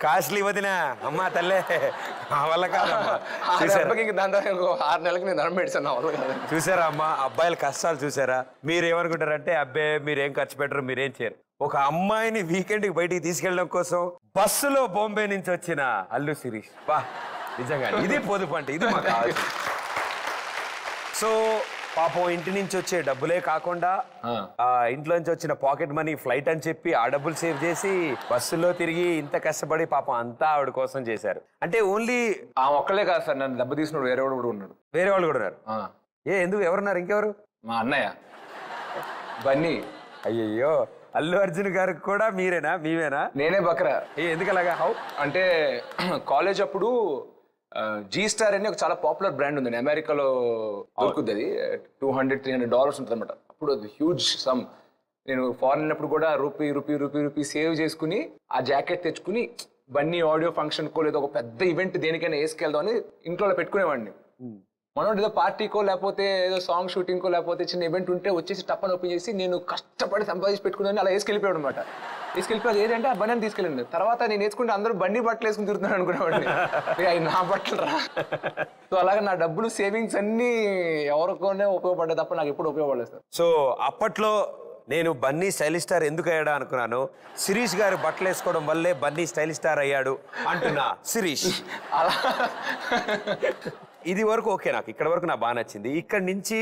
కాస్ట్లీ వదిన, అమ్మా తల్లే వల్ల కాదమ్మా. 6 నెలలకు నేను దండం పెట్టాను, వల్ల కాదు. చూసారా అమ్మా అబ్బాయిల కష్టాలు చూసారా? మీరేమనుకుంటారంటే అబ్బాయి మీరేం ఖర్చు పెట్టరు, మీరేం చేయరు. ఒక అమ్మాయిని వీకెండ్కి బయటికి తీసుకెళ్ళడం కోసం బస్సులో బాంబే నుంచి వచ్చిన అల్లు శిరీష్, బా నిజంగా ఇది పొదుపు అంటే, ఇది మాకు కావాలి. సో పాపం ఇంటి నుంచి వచ్చే డబ్బులే కాకుండా ఇంట్లో నుంచి వచ్చిన పాకెట్ మనీ ఫ్లైట్ అని చెప్పి ఆ డబ్బులు సేవ్ చేసి బస్సులో తిరిగి ఇంత కష్టపడి పాపం అంతా ఆవిడ కోసం చేశారు. అంటే ఓన్లీ ఆ ఒక్కలే కాదు సార్, నన్ను దెబ్బ తీసినోడు వేరే వాడు కూడా ఉన్నాడు. వేరే వాళ్ళు కూడా ఉన్నారు? ఎందుకు, ఎవరున్నారు? ఇంకెవరు? మా అన్నయ్య బన్నీ. అయ్యయ్యో, అల్లు అర్జున్ గారికి కూడా మీరేనా? మీవేనా? నేనే బక్రా. ఎందుకు అలాగా? హౌ అంటే కాలేజ్ అప్పుడు జీ స్టార్ అని ఒక చాలా పాపులర్ బ్రాండ్ ఉందండి, అమెరికాలో దొరుకుతుంది. అది $200-300 ఉంటుంది అనమాట. అప్పుడు అది హ్యూజ్ సమ్. నేను ఫారెన్ వెళ్ళినప్పుడు కూడా రూపీ సేవ్ చేసుకుని ఆ జాకెట్ తెచ్చుకుని బన్నీ ఆడియో ఫంక్షన్కో లేదా ఒక పెద్ద ఈవెంట్ దేనికైనా వేసుకెళ్దాం అని ఇంట్లో పెట్టుకునేవాడిని. మనం ఏదో పార్టీకో లేకపోతే ఏదో సాంగ్ షూటింగ్కో లేకపోతే చిన్న ఈవెంట్ ఉంటే వచ్చేసి టప్పని ఓపెన్ చేసి నేను కష్టపడి సంపాదించి పెట్టుకున్నాను అలా వేసుకెళ్ళిపోయాడు అనమాట. వేసుకెళ్ళిపోయి ఏదంటే ఆ బండి తీసుకెళ్ళండి. తర్వాత నేను వేసుకుంటే అందరూ బండి బట్టలు వేసుకుని తిరుగుతున్నాను అనుకునేవాడిని. అవి నా బట్టలు రా. సో అలాగే నా డబ్బులు సేవింగ్స్ అన్ని ఎవరికోనే ఉపయోగపడ్డాయి తప్ప నాకు ఎప్పుడు ఉపయోగపడలేదు సార్. సో అప్పట్లో నేను బన్నీ స్టైలిష్ స్టార్ ఎందుకు అయ్యాడా అనుకున్నాను. శిరీష్ గారు బట్టలు వేసుకోవడం వల్లే బన్నీ స్టైలిష్ స్టార్ అయ్యాడు అంటున్నా. శిరీష్ అలా ఇది వరకు ఓకే, నాకు ఇక్కడ వరకు నాకు బాగా నచ్చింది. ఇక్కడ నుంచి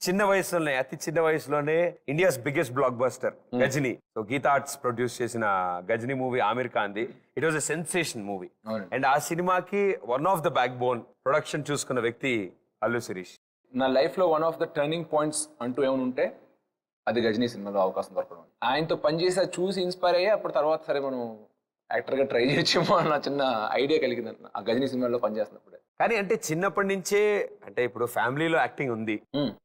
చిన్న వయసులోనే, అతి చిన్న వయసులోనే India's biggest blockbuster Ghajini. So Geetha arts produce చేసిన గజనీ మూవీ ఆమిర్ ఖాన్ది. It was a sensation movie. And ఆ సినిమాకి one of the backbone production చూసుకున్న వ్యక్తి అల్లు శిరీష్. నా లైఫ్ లో one of the turning points అంటూ ఏమైనా ఉంటే అది గజనీ సినిమాలో అవకాశం దొరకడం. ఆయనతో పనిచేసి చూసి ఇన్స్పైర్ అయ్యి అప్పుడు తర్వాత సరే మనం యాక్టర్ గా ట్రై చేయొచ్చేమో అన్న చిన్న ఐడియా కలిగింది ఆ గజనీ సినిమాలో పనిచేస్తున్నప్పుడే. కానీ అంటే చిన్నప్పటి నుంచే, అంటే ఇప్పుడు ఫ్యామిలీలో యాక్టింగ్ ఉంది,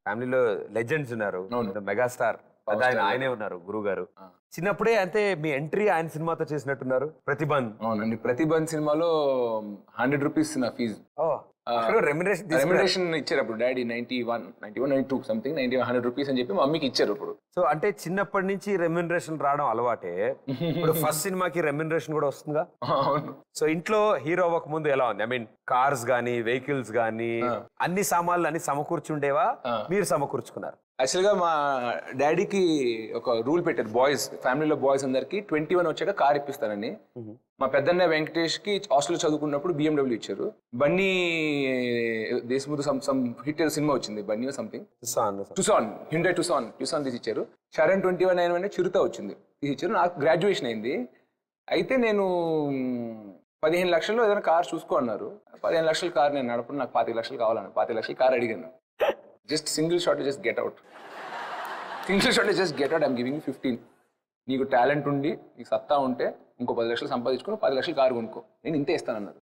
ఫ్యామిలీలో లెజెండ్స్ ఉన్నారు, మెగాస్టార్ ఆయనే ఉన్నారు గురువు గారు. చిన్నప్పుడే అంటే మీ ఎంట్రీ ఆయన సినిమాతో చేసినట్టున్నారు, ప్రతిబంధ్. అవునండి, ప్రతిబంధ్ సినిమాలో ₹100 నా ఫీజు. రెమ్యునరేషన్ ఇచ్చారు అప్పుడు డాడీ. 91 సంథింగ్ ₹100 అని చెప్పి మా మమ్మీకి ఇచ్చారు అప్పుడు. సో అంటే చిన్నప్పటి నుంచి రెమ్యునరేషన్ రావడం అలవాటే. ఇప్పుడు ఫస్ట్ సినిమాకి రెమ్యునరేషన్ కూడా వస్తుందా? సో ఇంట్లో హీరో అవ్వక ముందు ఎలా ఉంది? ఐ మీన్ కార్స్ గానీ వెహికల్స్ గానీ అన్ని సామాన్లు అన్ని సమకూర్చుండేవా, మీరు సమకూర్చుకున్నారు? యాక్చువల్గా మా డాడీకి ఒక రూల్ పెట్టారు, బాయ్స్ ఫ్యామిలీలో బాయ్స్ అందరికి 21 వచ్చాక కార్ ఇప్పిస్తానని. మా పెద్దన్న వెంకటేష్ కి హాస్టల్ చదువుకున్నప్పుడు BMW ఇచ్చారు. బన్నీ దేశముద్దు సమ్ హిట్ సినిమా వచ్చింది, బన్నీ సంథింగ్ టుసాన్, హ్యుండై టుసాన్ తీసి ఇచ్చారు. షరణ్ 21 అయిన వెంటనే చిరుత వచ్చింది, తీసి ఇచ్చారు. నాకు గ్రాడ్యుయేషన్ అయింది. అయితే నేను 15 లక్షల్లో ఏదైనా కార్ చూసుకో అన్నారు. 15 లక్షల కార్ నేను నడపడం, నాకు 25 లక్షలు కావాలని 25 లక్షల కార్ అడిగాను. Just single shot, just get out, I'm giving 15. నీకు టాలెంట్ ఉండి నీకు సత్తా ఉంటే ఇంకో 10 లక్షలు సంపాదించుకుని 10 లక్షలు కారు కొనుక్కో, నేను ఇంతే ఇస్తానన్నారు.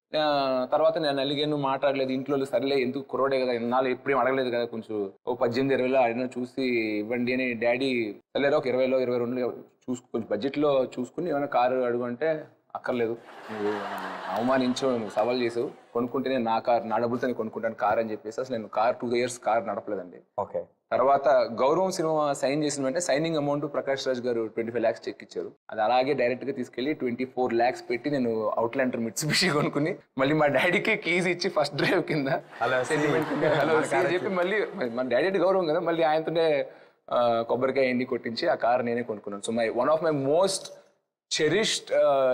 తర్వాత నేను అలిగాను, మాట్లాడలేదు. ఇంట్లో సరేలే ఎందుకు కుర్రోడే కదా, ఇన్నాళ్ళు ఎప్పుడేం అడగలేదు కదా, కొంచెం ఓ 18-20లో అడిగినా చూసి ఇవ్వండి అని డాడీ సరేరా ఒక 20లో 22లో కొంచెం బడ్జెట్లో చూసుకుని ఏమైనా కారు అడుగు అంటే అక్కర్లేదు, నువ్వు అవమానించావు, నువ్వు సవాల్ చేసావు, కొనుక్కుంటే నేను నా డబ్బులతో కొనుక్కుంటాను కార్ అని చెప్పేసి అసలు నేను 2 years కార్ నడపలేదండి. ఓకే. తర్వాత గౌరవం సినిమా సైన్ చేసిన వెంటనే సైనింగ్ అమౌంట్ ప్రకాష్ రాజ్ గారు 25 lakhs చెక్ ఇచ్చారు. అది అలాగే డైరెక్ట్ గా తీసుకెళ్లి 24 lakhs పెట్టి నేను అవుట్లాండర్ మిట్సుబిషి కొనుక్కుని మళ్ళీ మా డాడీకి కీస్ ఇచ్చి ఫస్ట్ డ్రైవ్ కింద చెప్పి మళ్ళీ మా డాడీ గౌరవం కదా, మళ్ళీ ఆయనతోనే కొబ్బరికాయ ఎండి కొట్టించి ఆ కార్ నేనే కొనుక్కున్నాను. So one of my most cherished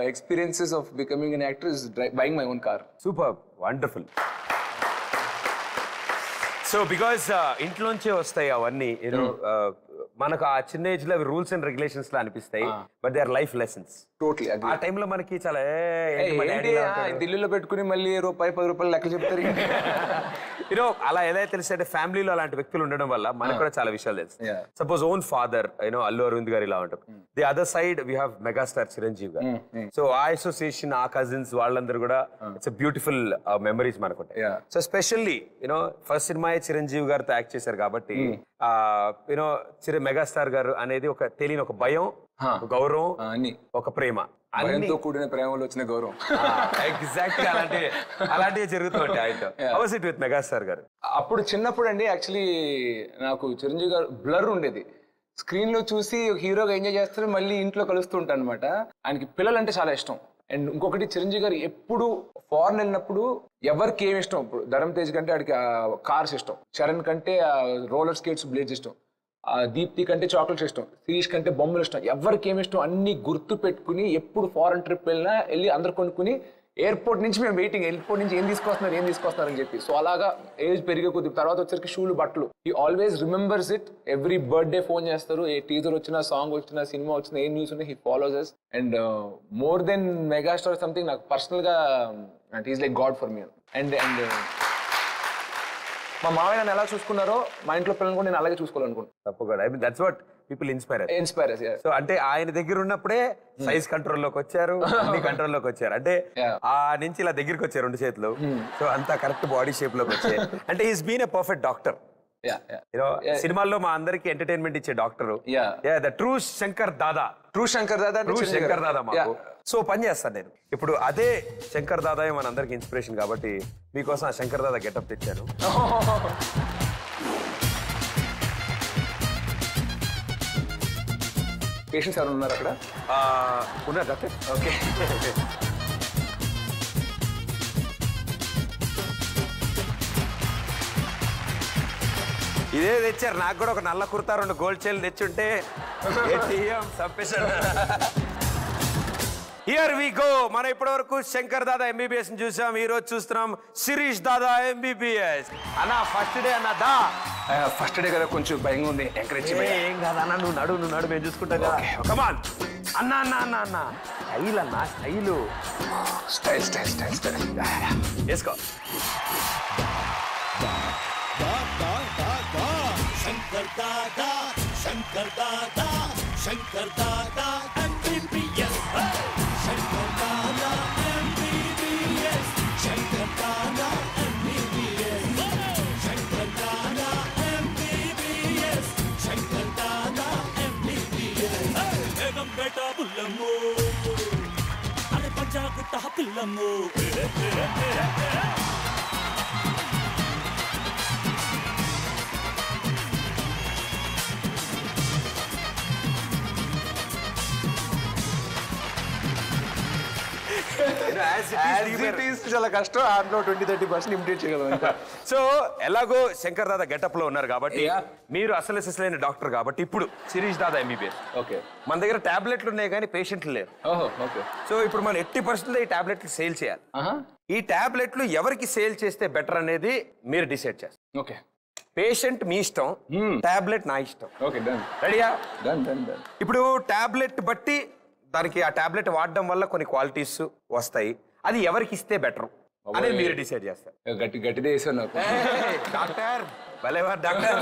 experiences of becoming an actor is buying my own car. Superb, wonderful. So because ఇంట్లోంచే వస్తాయి అవన్నీ, మనకు ఆ చిన్న ఏజ్ లో రూల్స్ అండ్ రెగ్యులేషన్స్ లా అనిపిస్తాయి, but they are life lessons. Totally. ఆ టైంలో మనకి చాలా ఢిల్లీలో పెట్టుకుని మళ్ళీ ₹10 లెక్క చెప్తారు. అలా ఎలా తెలుసు అంటే ఫ్యామిలీలో అలాంటి వ్యక్తులు ఉండడం వల్ల మనకు కూడా చాలా విషయాలు తెలుసు. Suppose own father Allu Aravind గారు ఇలా ఉంటారు, the other side we have megastar Chiranjeevi గారు. సో ఆ అసోసియేషన్, ఆ కజిన్స్ వాళ్ళందరూ కూడా ఇట్స్ బ్యూటిఫుల్ మెమరీస్ మనకు ఉంటాయి. So specially first cinema Chiranjeevi గారితో యాక్ట్ చేశారు కాబట్టి మెగాస్టార్ గారు అనేది ఒక తెలియని ఒక భయం, గౌరవం, ఒక ప్రేమ, భయంతో కూడిన ప్రేమలో వచ్చిన గౌరవం. ఎగ్జాక్ట్లీ అలాంటివి జరుగుతూ ఉంటాయి ఆయనతో. How was it with megastar గారు? అప్పుడు చిన్నప్పుడు అండి యాక్చువల్లీ నాకు చిరంజీవి గారు బ్లర్ ఉండేది. స్క్రీన్ లో చూసి హీరోగా ఎంజాయ్ చేస్తారు, మళ్ళీ ఇంట్లో కలుస్తూ ఉంటాను అనమాట. ఆయనకి పిల్లలంటే చాలా ఇష్టం. అండ్ ఇంకొకటి చిరంజీవి గారు ఎప్పుడు ఫారెన్ వెళ్ళినప్పుడు ఎవరికి ఏమి ఇష్టం, ఇప్పుడు ధరమ్ తేజ్ కంటే ఆడికి కార్స్ ఇష్టం, చరణ్ కంటే రోలర్ స్కేట్స్ బ్లేడ్స్ ఇష్టం, దీప్తి కంటే చాక్లెట్స్ ఇష్టం, శిరీష్ కంటే బొమ్మలు ఇష్టం, ఎవరికి ఏమి ఇష్టం అన్ని గుర్తు పెట్టుకుని ఎప్పుడు ఫారెన్ ట్రిప్ వెళ్ళినా వెళ్ళి అందరు కొనుక్కుని ఎయిర్పోర్ట్ నుంచి మేము వెయిటింగ్, ఎయిర్పోర్ట్ నుంచి ఏం తీసుకొస్తున్నారు అని చెప్పి. సో అలాగా ఏజ్ పెరిగే కొద్ది తర్వాత వచ్చరికి షూలు బట్టలు. ఈ always remembers it. Every birthday phone చేస్తారు, ఏ టీజర్ వచ్చినా, సాంగ్ వచ్చినా, సినిమా వచ్చినా, ఏ న్యూస్ ఉన్నా he follows us. And more then megastar something నాకు పర్సనల్ గా is like god for me. And మా మామయ్య నన్ను ఎలా చూసుకున్నారో మా ఇంట్లో పిల్లలు కూడా నేను అలాగే చూసుకోవాలనుకుంటున్నాను. తప్పకుండా. I mean that's what people inspire. So అంటే ఆయన దగ్గర ఉన్నప్పుడే సైజ్ కంట్రోల్లోకి వచ్చారు, అన్ని కంట్రోల్లోకి వచ్చారు. అంటే ఆ నుంచి ఇలా దగ్గరికి వచ్చారు 2 చేతులు. సో అంతా కరెక్ట్ బాడీ షేప్ లోకి వచ్చాయి. అంటే is been a perfect doctor. సినిమాల్లో మా అందరికి ఎంటర్టైన్మెంట్ ఇచ్చే doctor. The true Shankar Dada. True Shankar Dada మాకు. సో పని చేస్తాను నేను ఇప్పుడు. అదే శంకర్ దాదా మన అందరికి ఇన్స్పిరేషన్ కాబట్టి మీకోసం ఆ శంకర్ దాదా గెటప్ తెచ్చాను. పేషెంట్స్ ఎవరు ఉన్నారు అక్కడ? ఉన్నారు డాక్టర్. ఓకే. ఇదే తెచ్చారు. నాకు కూడా ఒక నల్ల కుర్తా 2 గోల్డ్ చైన్లు తెచ్చుంటే హియర్ వి గో. మనం ఇప్పటి వరకు శంకర్ దాదా ఎంబీబీఎస్ చూసాం. ఈ రోజు చూస్తున్నాం శిరీష్ దాదా ఎంబీబీఎస్. అన్న ఫస్ట్ డే అన్న దా. ఫస్ట్ డే కదా కొంచెం భయంగా ఉంది. ఎంకరేజ్ ఏం కాదన్న, నువ్వు నడు మేము చూసుకుంటాం కదా. కమాన్ అన్న అన్న అన్న అన్న. స్టైల్ అన్న, స్టైలు. స్టైల్ వేసుకో. Shankar Dada, Shankar Dada, Shankar Dada MBBS. Shankar Dada MBBS, Shankar Dada MBBS, Shankar Dada MBBS, Shankar Dada MBBS. ఏగం బేటా బుల్లమ్ము, అరే పంజాగుట్ట పిల్లమ్ము. చాలా కష్టం. అందులో 20-30% ఇమిటేట్ చేయగలం. సో ఎలాగో శంకర్ దాదా గెటప్ లో ఉన్నారు కాబట్టి మీరు అసలు అసలైన డాక్టర్ కాబట్టి ఇప్పుడు శిరీష్ దాదా ఎంబీబీఎస్. ఓకే. మన దగ్గర టాబ్లెట్లు ఉన్నాయి కానీ పేషెంట్లు లేరు. ఓకే. సో ఇప్పుడు మనం 80% ఈ టాబ్లెట్లు సేల్ చేయాలి. ఈ టాబ్లెట్లు ఎవరికి సేల్ చేస్తే బెటర్ అనేది మీరు డిసైడ్ చేస్తారు. ఓకే. పేషెంట్ మీ ఇష్టం, టాబ్లెట్ నా ఇష్టం. Okay, done. రెడీయా? డన్. ఇప్పుడు టాబ్లెట్ బట్టి దానికి ఆ టాబ్లెట్ వాడడం వల్ల కొన్ని క్వాలిటీస్ వస్తాయి. అది ఎవరికి ఇస్తే బెటర్ అనేది మీరు డిసైడ్ చేస్తారు. గట్టిదే వేసాను నాకు. డాక్టర్ భలేవారు doctor.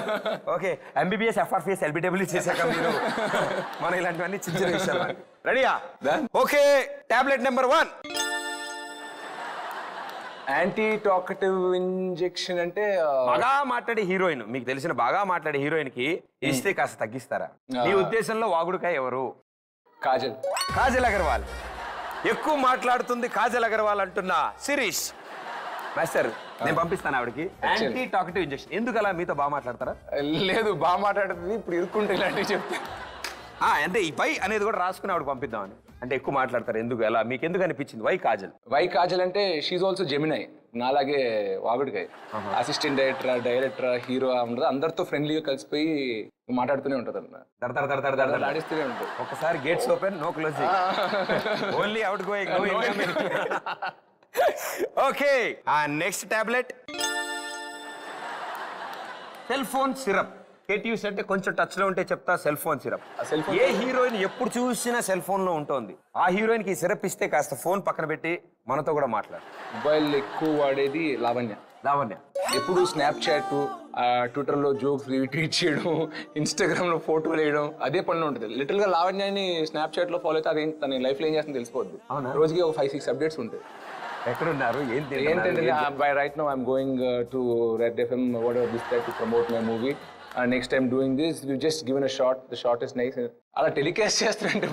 Okay, MBBS FRPS LBW చేశాక మీరు మనం ఇలాంటివన్నీ చిన్న చిన్న విషయాలు. రెడీయా? Okay. Tablet number 1 anti talkative injection. అంటే బాగా మాట్లాడే హీరోయిన్, మీకు తెలిసిన బాగా మాట్లాడే హీరోయిన్ కి ఇస్తే కాస్త తగ్గిస్తారా? మీ ఉద్దేశంలో వాగుడుకాయ ఎవరు? కాజల్ అగర్వాల్. ఎక్కువ మాట్లాడుతుంది కాజల్ అగర్వాల్ అంటున్నా శిరీష్ మాస్టర్. నేను పంపిస్తాను ఆవిడకి యాంటీ టాకటివ్ ఇంజెక్షన్. ఎందుకు అలా? మీతో బాగా మాట్లాడతారా? లేదు, బాగా మాట్లాడుతుంది. ఇప్పుడు ఇరుక్కుంటే ఇలాంటివి చెప్తే అంటే ఈ పై అనేది కూడా రాసుకుని ఆవిడ పంపిద్దామని. అంటే ఎక్కువ మాట్లాడతారు. ఎందుకు అలా? మీకు ఎందుకు అనిపించింది? వై కాజల్ అంటే షీఈ్ ఆల్సో జెమినై. నాలాగే వాగుడికాయ. అసిస్టెంట్ డైరెక్టర్, హీరో ఉండదు, అందరితో ఫ్రెండ్లీగా కలిసిపోయి మాట్లాడుతూనే ఉంటుంది అన్న. ఆడిస్తూనే ఉంటుంది. ఒకసారి gates open, no closing, only out going. Okay, next tablet cell phone syrup. కేటీయూస్ అంటే కొంచెం టచ్ లో ఉంటే చెప్తా. Cell phone syrup. ఏ హీరోయిన్ ఎప్పుడు చూసినా సెల్ ఫోన్ లో ఉంటుంది, ఆ హీరోయిన్ కి సిరప్ ఇస్తే కాస్త ఫోన్ పక్కన పెట్టి మనతో కూడా మాట్లాడు. మొబైల్ ఎక్కువ వాడేది లావణ్య. ఎప్పుడు స్నాప్చాట్, ట్విట్టర్ లో జోక్స్ ట్వీట్ చేయడం, ఇన్స్టాగ్రామ్ లో ఫోటోలు వేయడం, అదే పనిలో ఉంటుంది. లిటిల్ గా లావణ్యాన్ని స్నాప్చాట్ లో ఫాలో అయితే అది తన లైఫ్ లో ఏం చేస్తుందో తెలిసిపోద్ది. రోజుకి ఒక 5-6 అప్డేట్స్ ఉంటాయి. ఎక్కడున్నారు? ఏంటంటే right now I'm going to Red FM to promote my movie. Next time doing this, you just given a short, the short is nice. అలా టెలికాస్ట్ చేస్తారంటే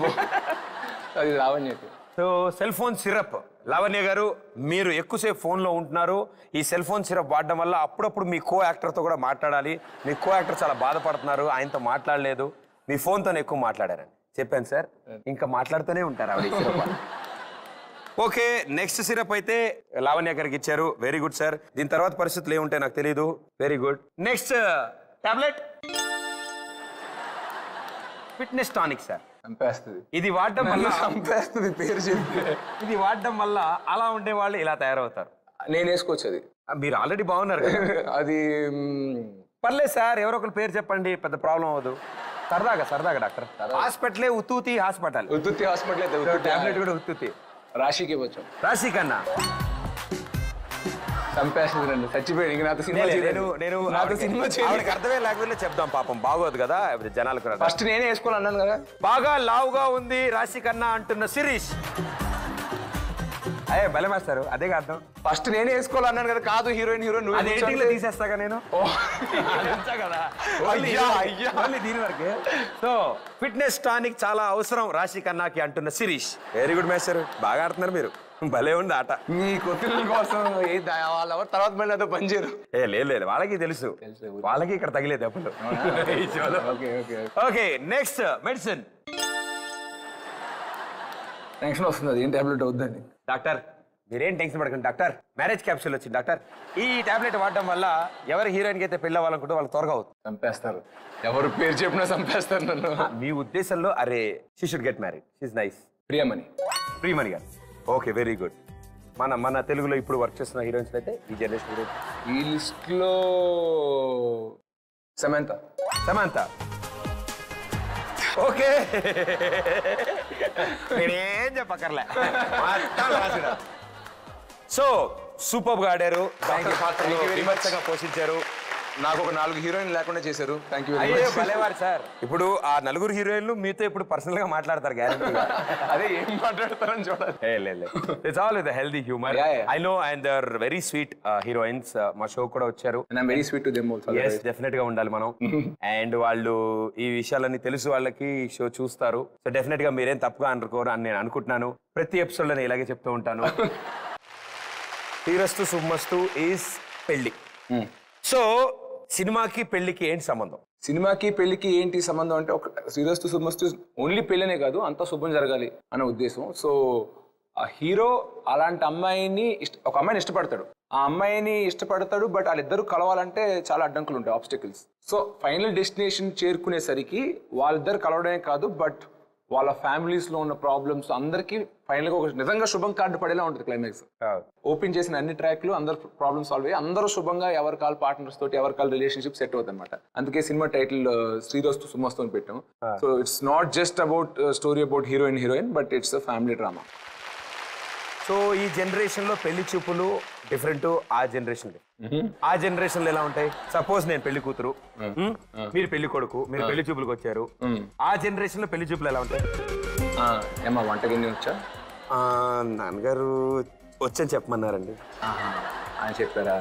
అది లావణ్యకి. So cell phone syrup. Lavanya garu, మీరు ఎక్కువసేపు ఫోన్లో ఉంటున్నారు. ఈ సెల్ ఫోన్ సిరప్ వాడడం వల్ల అప్పుడప్పుడు మీ కో యాక్టర్తో కూడా మాట్లాడాలి. మీ కో యాక్టర్ చాలా బాధపడుతున్నారు, ఆయనతో మాట్లాడలేదు, మీ ఫోన్తోనే ఎక్కువ మాట్లాడారని చెప్పాను సార్. ఇంకా మాట్లాడుతూనే ఉంటారు ఆవిడ సిరప్. ఓకే, నెక్స్ట్ సిరప్ అయితే లావణ్య గారికి ఇచ్చారు. Very good sir. దీని తర్వాత పరిస్థితులు ఏముంటాయి నాకు తెలియదు. Very good. Next tablet fitness tonic sir. చంపేస్తుంది. ఇది వాడడం వల్ల చంపేస్తుంది పేరు చెప్పి. ఇది వాడడం వల్ల అలా ఉండే వాళ్ళు ఇలా తయారవుతారు. నేను వేసుకోవచ్చు అది. మీరు ఆల్రెడీ బాగున్నారు కదా. అది పర్లేదు సార్, ఎవరో ఒకరు పేరు చెప్పండి, పెద్ద ప్రాబ్లం అవ్వదు. సరదాగా డాక్టర్. హాస్పిటలే ఉత్తుతి హాస్పిటల్. ఉత్తుత్తి హాస్పిటల్ అయితే టాబ్లెట్ కూడా ఉత్తుతి. రాశికి ఇవ్వచ్చు. రాశి కన్నా చంపేస్తుంది రండి, చచ్చిపోయాడు. ఇంక నాతో సినిమా ఆవిడకి అర్థమే లేకపోతే చెప్దాం, పాపం బాగోదు కదా జనాలకు. ఫస్ట్ నేనే వేసుకోవాలన్నాను కదా. బాగా లావుగా ఉంది రాశి కన్నా అంటున్న శిరీష్. అయ్యే బలం వేస్తారు, అదే అర్థం. ఫస్ట్ నేనే వేసుకోవాలన్నాను కదా. కాదు హీరోయిన్ నువ్వు తీసేస్తాగా నేను కదా దీని వరకే. సో ఫిట్నెస్ టానిక్ చాలా అవసరం రాశి కన్నాకి అంటున్న శిరీష్. వెరీ గుడ్ మేస్టర్, బాగా ఆడుతున్నారు మీరు. భలే ఉంది ఆట. మీ కొత్త కోసం వాళ్ళ తర్వాత మళ్ళీ అదో పని చేయరు. లేదు వాళ్ళకి తెలుసు, వాళ్ళకి ఇక్కడ తగిలేదు అప్పుడు. Okay next medicine. టెన్షన్ వస్తుంది, అది ఏం టాబ్లెట్ అవుద్దని. డాక్టర్ మీరేం టెన్షన్ పడకండి డాక్టర్. మ్యారేజ్ క్యాప్సూల్ వచ్చింది డాక్టర్. ఈ టాబ్లెట్ వాడడం వల్ల ఎవరు హీరోయిన్కి అయితే పెళ్ళి అవ్వాలనుకుంటే వాళ్ళు త్వరగా అవుతుంది. చంపేస్తారు, ఎవరు పేరు చెప్పినా చంపేస్తారు నన్ను. మీ ఉద్దేశంలో అరే she should get married, she is nice. Priyamani garu. Okay very good. మన తెలుగులో ఇప్పుడు వర్క్ చేస్తున్న హీరోయిన్స్ అయితే ఈ జనరేషన్ ఈ లిస్ట్ లో సమంత. ఓకే నేనేం చెప్పక్కర్లే. సో సూపర్ గా ఆడారు, విమర్శగా పోషించారు. నాకు ఒక 4 హీరోయిన్ లేకుండా చేశారు. Thank you. భలేవారు సార్. ఇప్పుడు ఆ 4 హీరోయిన్లు మీతో ఇప్పుడు పర్సనల్ గా మాట్లాడతారు గ్యారెంటీగా. అదే ఏం మాట్లాడతారని చూడాలి. It's all with healthy humour. I know and they are very sweet heroines. మా షో కూడా వచ్చారు. Very sweet to them also. yes definite గా ఉండాలి మనం. అండ్ వాళ్ళు ఈ విషయాలన్నీ తెలుసు, వాళ్ళకి షో చూస్తారు. సో డెఫినెట్ గా మీరేం తప్పుగా అనుకోరు అని నేను అనుకుంటున్నాను. ప్రతి ఎపిసోడ్ లో నేను ఇలాగే చెప్తూ ఉంటాను. శ్రీరస్తు శుభమస్తు ఈజ్ పెళ్లి. సో సినిమాకి పెళ్లికి ఏంటి సంబంధం? సినిమాకి పెళ్లికి ఏంటి సంబంధం అంటే, ఒక శ్రీరస్తు శుభమస్తు ఓన్లీ పెళ్ళనే కాదు, అంతా శుభం జరగాలి అనే ఉద్దేశం. సో ఆ హీరో అలాంటి అమ్మాయిని ఒక అమ్మాయిని ఇష్టపడతాడు. ఆ అమ్మాయిని ఇష్టపడతాడు, బట్ వాళ్ళిద్దరూ కలవాలంటే చాలా అడ్డంకులు ఉంటాయి, ఆబ్స్టికల్స్. సో ఫైనల్ డెస్టినేషన్ చేరుకునేసరికి వాళ్ళిద్దరు కలవడమే కాదు, బట్ వాళ్ళ ఫ్యామిలీస్ లో ఉన్న ప్రాబ్లమ్స్ అందరికి ఫైనల్ గా ఒక నిజంగా శుభం కార్డు పడేలా ఉంటుంది క్లైమాక్స్. ఓపెన్ చేసిన అన్ని ట్రాక్లు అందరు ప్రాబ్లమ్ సాల్వ్ అయ్యి అందరూ శుభంగా ఎవరి కాల్ పార్ట్నర్స్ తోటి ఎవరి కాల్ రిలేషన్షిప్ సెట్ అవుతుంది అనమాట. అందుకే సినిమా టైటిల్ శ్రీరస్తు శుభమస్తు అని పెట్టాం. So it's not just about story about heroine but it's a family drama. So ఈ జనరేషన్ లో పెళ్లి చూపులు డిఫరెంట్, ఆ జనరేషన్ ఆ జనరేషన్ లో ఎలా ఉంటాయి? సపోజ్ నేను పెళ్లి కూతురు, మీరు పెళ్లి కొడుకు, మీరు పెళ్లి చూపులకు వచ్చారు. ఆ జనరేషన్ లో పెళ్లి చూపులు ఎలా ఉంటాయి? ఏమా వంటకి వచ్చా? నాన్నగారు వచ్చని చెప్పమన్నారండి. అని చెప్పారా?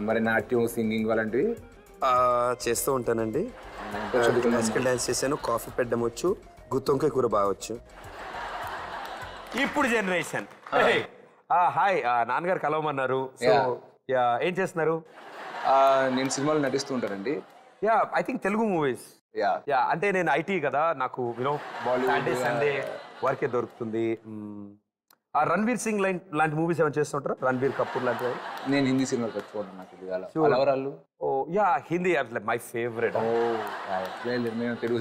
మరి నాట్యం, సింగింగ్ అలాంటివి చేస్తూ ఉంటానండి. క్లాసికల్ డాన్స్ చేశాను, కాఫీ పెట్టడం వచ్చు, గుత్తొంకాయ కూర బాగా వచ్చు. ఇప్పుడు జనరేషన్ హాయ్ నాన్నగారు కలవమన్నారు. సో ఏం చేస్తున్నారు? నేను సినిమాలు నటిస్తూ ఉంటానండి. I think Telugu movies. అంటే నేను ఐటీ కదా, నాకు సండే వర్కే దొరుకుతుంది. రణ్వీర్ సింగ్ లాంటి మూవీస్ ఏమైనా చేస్తుంటారు? రణ్వీర్ కపూర్ లాంటివి? నేను హిందీ సినిమాలు పెట్టుకోవడం నాకు Hindi my favourite. Telugu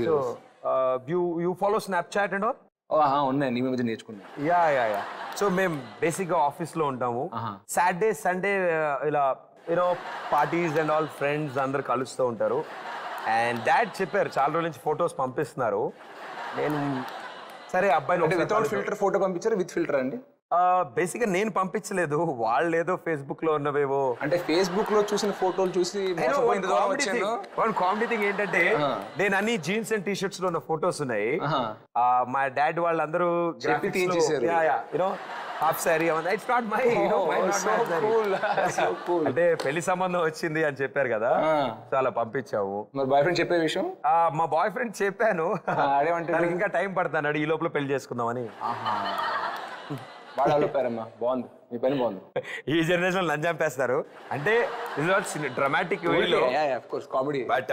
you follow Snapchat and all? ఉన్నాయి, నీ మధ్య నేర్చుకున్నాను. సో మేము బేసిక్ గా ఆఫీస్ లో ఉంటాము. సాటర్డే సండే ఇలా పార్టీస్ అండ్ ఆల్ ఫ్రెండ్స్ అందరు కలుస్తూ ఉంటారు. అండ్ డాడ్ చెప్పారు చాలా రోజుల నుంచి ఫొటోస్ పంపిస్తున్నారు. నేను సరే అబ్బాయిని వితౌట్ ఫిల్టర్ ఫోటో పంపించారు, విత్ ఫిల్టర్ అండి? బేసిక్ గా నేను పంపించలేదు, వాళ్ళు ఏదో ఫేస్బుక్ లో ఉన్నవేవో. అంటే ఫేస్బుక్ లో చూసిన ఫోటోలు చూసి కామెడీ థింగ్ ఏంటంటే, నేను అన్ని జీన్స్ అండ్ టీ షర్ట్స్ లో ఉన్న ఫోటోస్ ఉన్నాయి. మా డాడ్ వాళ్ళందరూ half sorry it's not my అంటే పెళ్లి సంబంధం వచ్చింది అని చెప్పారు కదా, చాలా పంపించాము. మరి బాయ్ ఫ్రెండ్ చెప్పే విషయం? మా బాయ్ ఫ్రెండ్ చెప్పాను, ఇంకా టైం పడతాడు, ఈ లోపల పెళ్లి చేసుకుందామని. బాగుంది, మీ పని బాగుంది. ఈ జనరేషన్ లంచ్ చంపేస్తారు అంటే డ్రామాటిక్ కామెడీ. బట్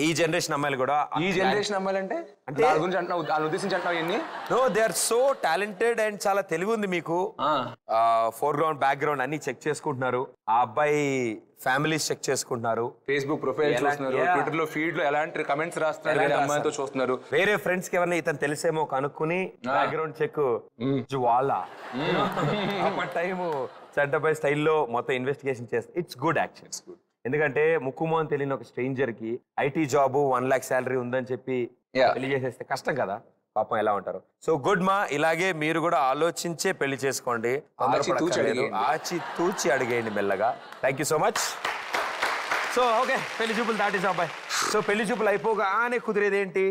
ఈ జనరేషన్ అమ్మాయిలు కూడా ఈ జనరేషన్ అమ్మాయిలంటే అంటే దాని గురించి అంటున్నావు, దాని ఉద్దేశించి అంటున్నావు ఇవన్నీ? No, they are so talented and చాలా తెలివి ఉంది మీకు. ఫోర్గ్రౌండ్ బ్యాక్గ్రౌండ్ అన్ని చెక్ చేసుకుంటున్నారు. ఆ అబ్బాయి ఫ్యామిలీస్ చెక్ చేసుకుంటున్నారు. ఫేస్బుక్ ప్రొఫైల్ చూస్తున్నారు, ట్విట్టర్ లో ఫీడ్ లో ఎలాంటి కమెంట్స్ రాస్తున్నారు, వేరే అమ్మాయితో చూస్తున్నారు. వేరే ఫ్రెండ్స్ కి ఎవరైనా ఇతను తెలిసేమో కనుక్కుని బ్యాక్గ్రౌండ్ చెక్ జ్వాలా టైం చట్టపై స్టైల్లో మొత్తం ఇన్వెస్టిగేషన్ చేస్తారు. It's good action. ఎందుకంటే ముక్కుమో అని తెలియని ఒక స్ట్రేంజర్ కి ఐటీ జాబ్ 1 lakh శాలరీ ఉందని చెప్పి పెళ్లి చేసేస్తే కష్టం కదా, పాపం ఎలా ఉంటారు. సో గుడ్ మా, ఇలాగే మీరు కూడా ఆలోచించే పెళ్లి చేసుకోండి. ఆచి తూచి అడిగేయండి మెల్లగా. Thank you so much. So okay, పెళ్లి చూపులు దాటేసాం అబ్బాయి. సో పెళ్లి చూపులు అయిపోగానే కుదిరేది ఏంటి?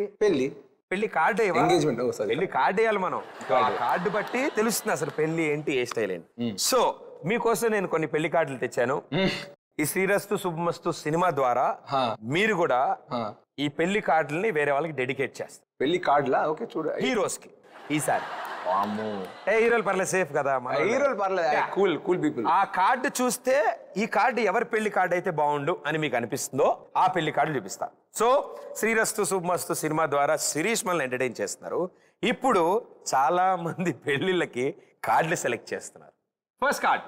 పెళ్లి కార్డు ఎంగేజ్మెంట్. పెళ్లి కార్డు వేయాలి మనం. ఆ కార్డు బట్టి తెలుస్తుంది అసలు పెళ్లి ఏంటి, ఏ స్టైల్ ఏంటి. సో మీకోసం నేను కొన్ని పెళ్లి కార్డులు తెచ్చాను. ఈ శ్రీరస్తు శుభమస్తు సినిమా ద్వారా మీరు కూడా ఈ పెళ్లి కార్డుల్ని వేరే వాళ్ళకి డెడికేట్ చేస్తారు. పెళ్లి కార్డులా? ఓకే, చూడు హీరోస్ కి ఈసారి. హీరోలు పర్లేదు, సేఫ్ కదా. హీరోలు పర్లేదు, కూల్ కూల్ పీపుల్. ఆ కార్డు చూస్తే ఈ కార్డు ఎవరి పెళ్లి కార్డు అయితే బాగుండు అని మీకు అనిపిస్తుందో ఆ పెళ్లి కార్డు చూపిస్తా. సో శ్రీరస్తు శుభమస్తు సినిమా ద్వారా శిరీష్ మనల్ని ఎంటర్టైన్ చేస్తున్నారు. ఇప్పుడు చాలా మంది పెళ్లిళ్ళకి కార్డులు సెలెక్ట్ చేస్తున్నారు. First card,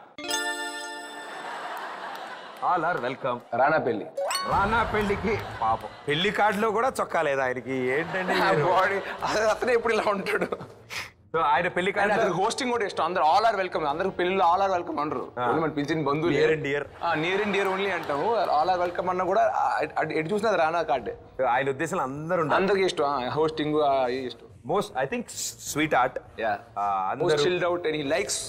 all are welcome. Rana పెళ్లి. రానా పెళ్లికి పాపం పెళ్లి కార్డులో కూడా చొక్కా లేదా ఆయనకి? ఏంటండి బాడీ అతనే ఎప్పుడు ఇలా ఉంటాడు. సో ఆయన పెళ్లి కార్డు హోస్టింగ్ కూడా ఇష్టం. అందరూ ఆల్ ఆర్ వెల్కమ్, అందరికి పెళ్లిలో ఆల్ ఆర్ వెల్కమ్ అనరు. మనం పిలిచిన బంధువులు near and dear, near and dear only అంటాము. ఆల్ ఆర్ వెల్కమ్ అన్న కూడా ఎటు చూసినా రానా కార్డు. ఆయన ఉద్దేశం అందరికి ఇష్టం. హోస్టింగ్ ఇష్టం. Most I think sweetheart. Most chilled out and he likes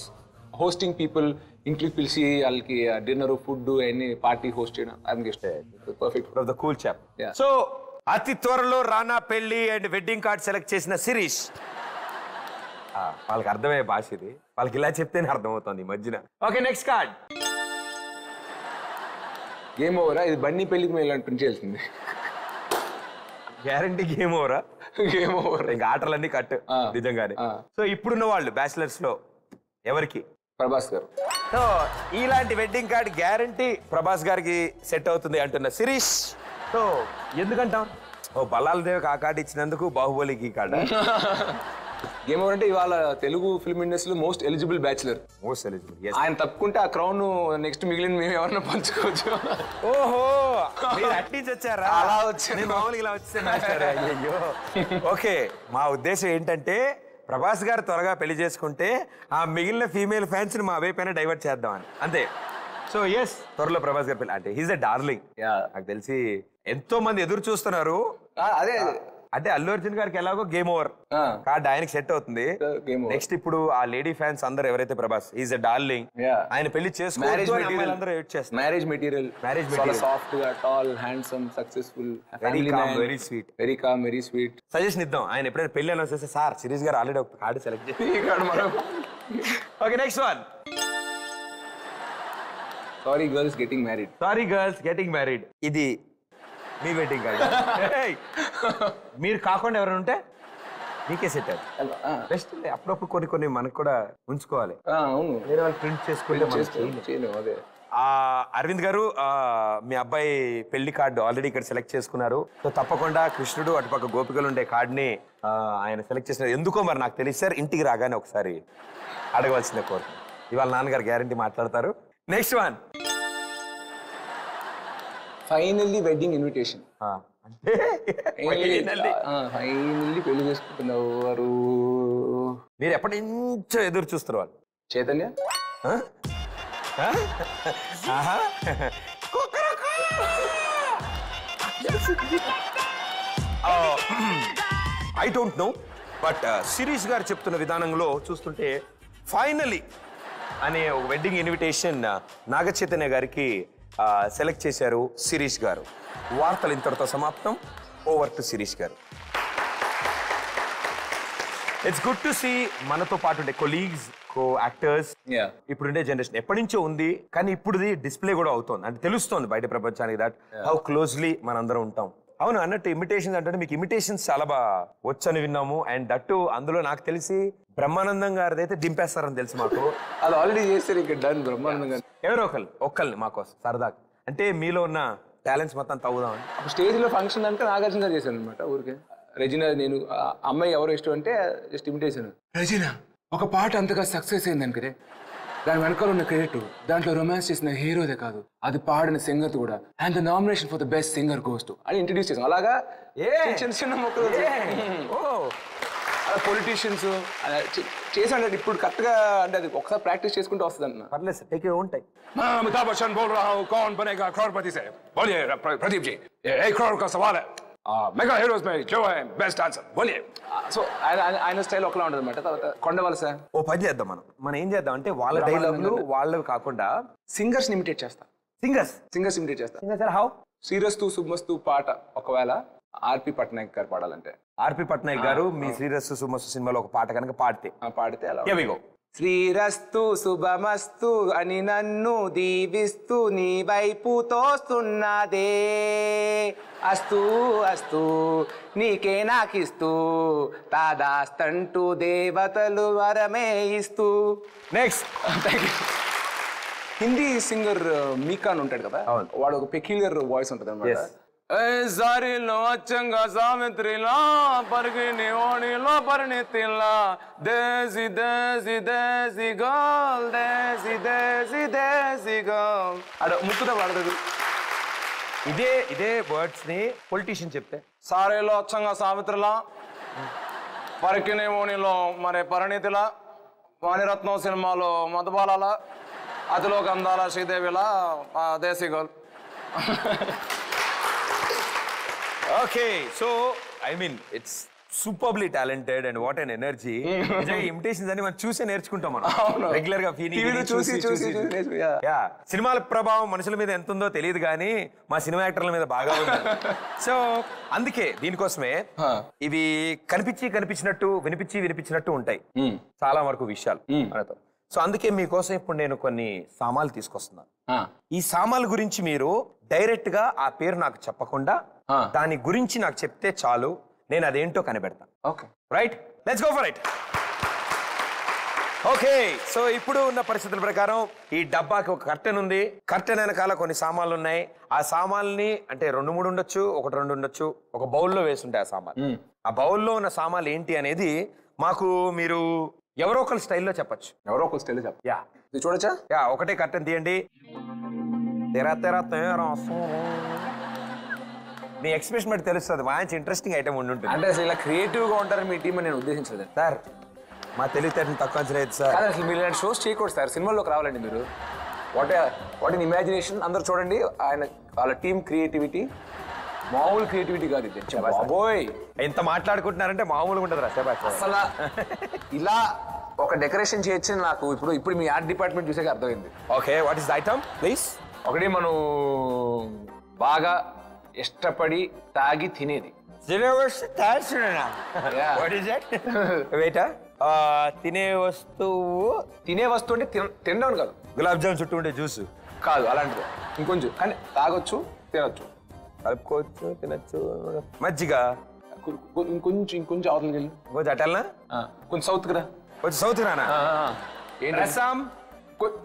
hosting people. ఇంటికి పిలిచి వాళ్ళకి డిన్నర్, ఫుడ్, అన్ని పార్టీ హోస్ట్ చేయడం ఆయనకి ఇష్టం. Perfect of the cool chap. So అతి త్వరలో రానా పెళ్లి అండ్ వెడ్డింగ్ కార్డ్ సెలెక్ట్ చేసిన శిరీష్. వాళ్ళకి అర్థమయ్యే భాష ఇది, వాళ్ళకి ఇలా చెప్తేనే అర్థమవుతుంది ఈ మధ్యన. Okay, next card. గేమ్ ఓవరా? ఇది బండి పెళ్లికి మేము ఇలాంటి ప్రింట్ చేయాల్సింది. గ్యారంటీ గేమ్ ఓవరా? Game over. ఇంకా ఆటలన్నీ కట్ నిజంగానే. సో ఇప్పుడున్న వాళ్ళు బ్యాచిలర్స్ లో ఎవరికి? ప్రభాస్ గారు. సో ఇలాంటి వెడ్డింగ్ కార్డ్ గ్యారంటీ ప్రభాస్ గారికి సెట్ అవుతుంది అంటున్న శిరీష్. సో ఎందుకంటాం? ఓ బల్లాల దేవికి ఆ కార్డు ఇచ్చినందుకు బాహుబలికి ఈ కార్డు. గేమ్ ఓవర్ అంటే ఇవాళ తెలుగు ఫిల్మ్ ఇండస్ట్రీలో most eligible bachelor. Most eligible. ఆయన తప్పుకుంటే ఆ క్రౌన్ నెక్స్ట్ మిగిలిన మేము ఎవరన్నా పంచుకోవచ్చు. ఓహో, అట్నుంచి వచ్చారా? అలా వచ్చారు. మామూలుగా ఇలా వచ్చారు. అయ్యో. ఓకే, మా ఉద్దేశం ఏంటంటే ప్రభాస్ గారు త్వరగా పెళ్లి చేసుకుంటే ఆ మిగిలిన ఫీమేల్ ఫ్యాన్స్ ని మా వైపైన డైవర్ట్ చేద్దామని, అంతే. సో ఎస్, త్వరలో ప్రభాస్ గారు పెళ్లి అంటే హీస్ ఎ డార్లింగ్. నాకు తెలిసి ఎంతో మంది ఎదురు చూస్తున్నారు. అదే అంటే అల్లు అర్జున్ గారికి ఎలాగో గేమ్ ఓవర్ కార్డ్ ఆయనకి సెట్ అవుతుంది. నెక్స్ట్ ఇప్పుడు ఆ లేడీ ఫ్యాన్స్ అందరూ ఎవరైతే ప్రభాస్ ఈజ్ ఎ డార్లింగ్, ఆయన పెళ్లి చేసుకోవచ్చు. మ్యారేజ్ మెటీరియల్, సాఫ్ట్ గా, tall, handsome, successful, very calm, very sweet, very calm, very sweet. Suggestion ఇద్దాం. ఆయన ఎప్పుడైనా పెళ్లి అనౌన్స్ చేస్తే, సార్ సిరీస్ గారు ఆల్రెడీ ఒక కార్డు సెలెక్ట్ చేసి. Okay, next one. Sorry girls getting married. Sorry girls getting married. ఇది మీ వెడ్డింగ్ కార్డు. మీరు కాకుండా ఎవరైనా ఉంటే మీకే సెట్ అవుతుంది. బెస్ట్. అప్పుడప్పుడు కొన్ని మనకు కూడా ఉంచుకోవాలి. అవును, వేరే వాళ్ళు ప్రింట్ చేసుకుంటే. అదే. అరవింద్ గారు, మీ అబ్బాయి పెళ్లి కార్డు ఆల్రెడీ ఇక్కడ సెలెక్ట్ చేసుకున్నారు. సో తప్పకుండా కృష్ణుడు అటుపక్క గోపికలు ఉండే కార్డుని ఆయన సెలెక్ట్ చేసినారు. ఎందుకో మరి నాకు తెలియదు సార్. ఇంటికి రాగానే ఒకసారి అడగవలసిందే కోరుకు. ఇవాళ నాన్నగారు గ్యారంటీ మాట్లాడతారు. Next one. Finally wedding invitation. Finally పెళ్లి చేసుకుంటున్నారు. మీరు ఎప్పటి నుంచో ఎదురు చూస్తారు వాళ్ళు. Chaitanya. I don't know, but Shirish గారు చెప్తున్న విధానంలో చూస్తుంటే ఫైనలీ అనే ఒక వెడ్డింగ్ ఇన్విటేషన్ నాగ చైతన్య గారికి సెలెక్ట్ చేశారు శిరీష్ గారు. వార్తలు ఇంతటితో సమాప్తం. ఓవర్ టు శిరీష్ గారు. ఇట్స్ గుడ్ టు సీ మనతో పాటు ఉండే కొలీగ్స్, కో యాక్టర్స్. ఇప్పుడుండే జనరేషన్ ఎప్పటి నుంచో ఉంది, కానీ ఇప్పుడు డిస్ప్లే కూడా అవుతుంది. అంటే తెలుస్తోంది బయట ప్రపంచానికి దట్ హౌ క్లోజ్లీ మనందరం ఉంటాం. అవును అన్నట్టు ఇమిటేషన్స్ అంటే మీకు ఇమిటేషన్స్ చాలా బాగా వచ్చని విన్నాము. అండ్ దట్టు అందులో నాకు తెలిసి బ్రహ్మానందం గారిది అయితే దింపేస్తారని తెలుసు మాకు. అది ఆల్రెడీ చేస్తారు. ఇక్కడ డన్. బ్రహ్మానందం గారు ఎవరో ఒకళ్ళని మాకోసం సరదాగా, అంటే మీలో ఉన్న టాలెంట్స్ మొత్తం తవ్వుదామని. అప్పుడు స్టేజ్లో ఫంక్షన్ అంటే నాగార్జున గారు చేశాను అనమాట ఊరికే. రెజినా నేను అమ్మాయి ఎవరు ఇష్టం అంటే జస్ట్ ఇమిటేషన్. రెజినా ఒక పాట అంతగా సక్సెస్ అయింది అనుకరే, దాని వెనకాల ఉన్న క్రెడిట్ దాంట్లో రొమాన్స్ చేసిన హీరోదే కాదు, అది పాడిన సింగర్ కూడా. And the nomination for the best singer goes to అని ఇంట్రడ్యూస్ చేసాం. అలాగా చిన్న చిన్న మొక్కలు అలా పొలిటీషియన్స్ చేసాను. ఇప్పుడు కరెక్ట్గా అంటే అది ఒకసారి ప్రాక్టీస్ చేసుకుంటూ వస్తుంది అన్న. పర్లేదు సార్, ఎక్కువ ఉంటాయి. अमिताभ बच्चन बोल रहा हूँ, कौन बनेगा करोड़पति से? बोलिए प्रदीप जी, ये 1 करोड़ का सवाल है. मेगा हीरोज में जो है बेस्ट डांसर बोलिए. సో ఆయన స్టైల్ ఒకలా ఉంటుంది అనమాట. తర్వాత కొండవలస ఓ పని చేద్దాం మనం ఏం చేద్దాం అంటే వాళ్ళ డైలాగులు వాళ్ళవి కాకుండా సింగర్స్ ఇమిటేట్ చేస్తా. సింగర్స్ ఇమిటేట్ చేస్తా. హౌ? శ్రీరస్తు శుభమస్తు పాట ఒకవేళ ఆర్పి పట్నాయక్ గారు పాడాలంటే, ఆర్పి పట్నాయక్ గారు మీ శ్రీరస్తు శుభమస్తు సినిమాలో ఒక పాట కనుక పాడితే అలా శ్రీరస్తు శుభమస్తు అని నన్ను దీవిస్తూ నీ వైపు తోస్తున్నదే, అస్తు అస్తు నీకే నాకిస్తూ తాదాస్తంటూ దేవతలు వరమే ఇస్తూ. నెక్స్ట్ హిందీ సింగర్ మీకా అని ఉంటాడు కదా, వాడు ఒక పెక్యులర్ వాయిస్ ఉంటుంది అనమాట. జారిలో అచ్చంగా సావిత్రిలా పరిగిని ఓణిలో పరిణితిలా దేశీ దేశీ దేశీ గర్ల్ దేశీ దేశీ దేశీ గర్ల్ అడ ముక్కుతో పడదు. ఇదే వర్డ్స్ ని పొలిటీషియన్ చెప్తే సారేలో అచ్చంగా సావిత్రిలా పరికిని ఓణిలో మరి పరిణితిలా వాణిరత్నం సినిమాలో మధుబాల అతిలో గంధాల శ్రీదేవిలా దేశీ girl. Okay, so I mean it's superbly talented and what an energy. Imitations అని మనం చూసే నేర్చుకుంటాం మనం రెగ్యులర్ గా చూసి సినిమాల ప్రభావం మనుషుల మీద ఎంత ఉందో తెలియదు కానీ మా సినిమా యాక్టర్ల మీద బాగా ఉంది. సో అందుకే దీనికోసమే ఇవి కనిపించినట్టు వినిపించినట్టు ఉంటాయి చాలా వరకు విషయాలు మనతో. సో అందుకే మీకోసం ఇప్పుడు నేను కొన్ని సామాన్లు తీసుకొస్తున్నాను. ఈ సామాన్ల గురించి మీరు డైరెక్ట్ గా ఆ పేరు నాకు చెప్పకుండా దాని గురించి నాకు చెప్తే చాలు, నేను అదేంటో కనిపెడతాను. Okay right, let's go for it. Okay, so ఇప్పుడు ఉన్న పరిస్థితుల ప్రకారం ఈ డబ్బాకి ఒక కర్టెన్ ఉంది. కర్టెన్ వెనకాల కొన్ని సామాన్లు ఉన్నాయి. ఆ సామాన్లని అంటే 2-3 ఉండొచ్చు, 1-2 ఉండొచ్చు. ఒక బౌల్లో వేసి ఉంటాయి ఆ సామాన్లు. ఆ బౌల్లో ఉన్న సామాన్లు ఏంటి అనేది మాకు మీరు ఎవరో ఒకరి స్టైల్లో చెప్పచ్చు. యా, ఇది చూడొచ్చా? యా, ఒకటే కర్టెన్ తీయండి. మీ ఎక్స్ప్రెషన్ బట్టి తెలుస్తుంది మంచి ఇంట్రెస్టింగ్ ఐటమ్ ఉంటుంది. అంటే అసలు ఇలా క్రియేటివ్ గా ఉంటారని మీ టీం నేను ఉద్దేశించలేదు సార్. మా తెలివితేటను తక్కువ అంచలేదు సార్. అసలు మీరు ఇలాంటి షోస్ చేయకూడదు సార్. సినిమాల్లోకి రావాలండి మీరు. What in imagination. అందరూ చూడండి వాళ్ళ టీం క్రియేటివిటీ మామూలు క్రియేటివిటీ కాదు ఇది. బాబోయ్ ఎంత మాట్లాడుకుంటున్నారంటే మామూలుగా ఉంటుంది రా సార్. అసలు ఇలా ఒక డెకరేషన్ చేయొచ్చు నాకు ఇప్పుడు మీ ఆర్ట్ డిపార్ట్మెంట్ చూసాక అర్థమైంది. Okay, what is the item please? ఒకటి మనం బాగా ఇష్టపడి తాగి తినేది. తినే వస్తువు అంటే తినడం కాదు, గులాబ్ జామ్ చుట్టూ ఉండే జ్యూస్ కాదు, అలాంటిది ఇంకొంచెం. కానీ తాగొచ్చు, తినొచ్చు, కలుపుకోవచ్చు, తినొచ్చు. మజ్జిగ ఇంకొంచెం అవతలకి వెళ్ళి కొంచెం అటల్నా, కొంచెం సౌత్కి రా, కొంచెం సౌత్ రానా. రసం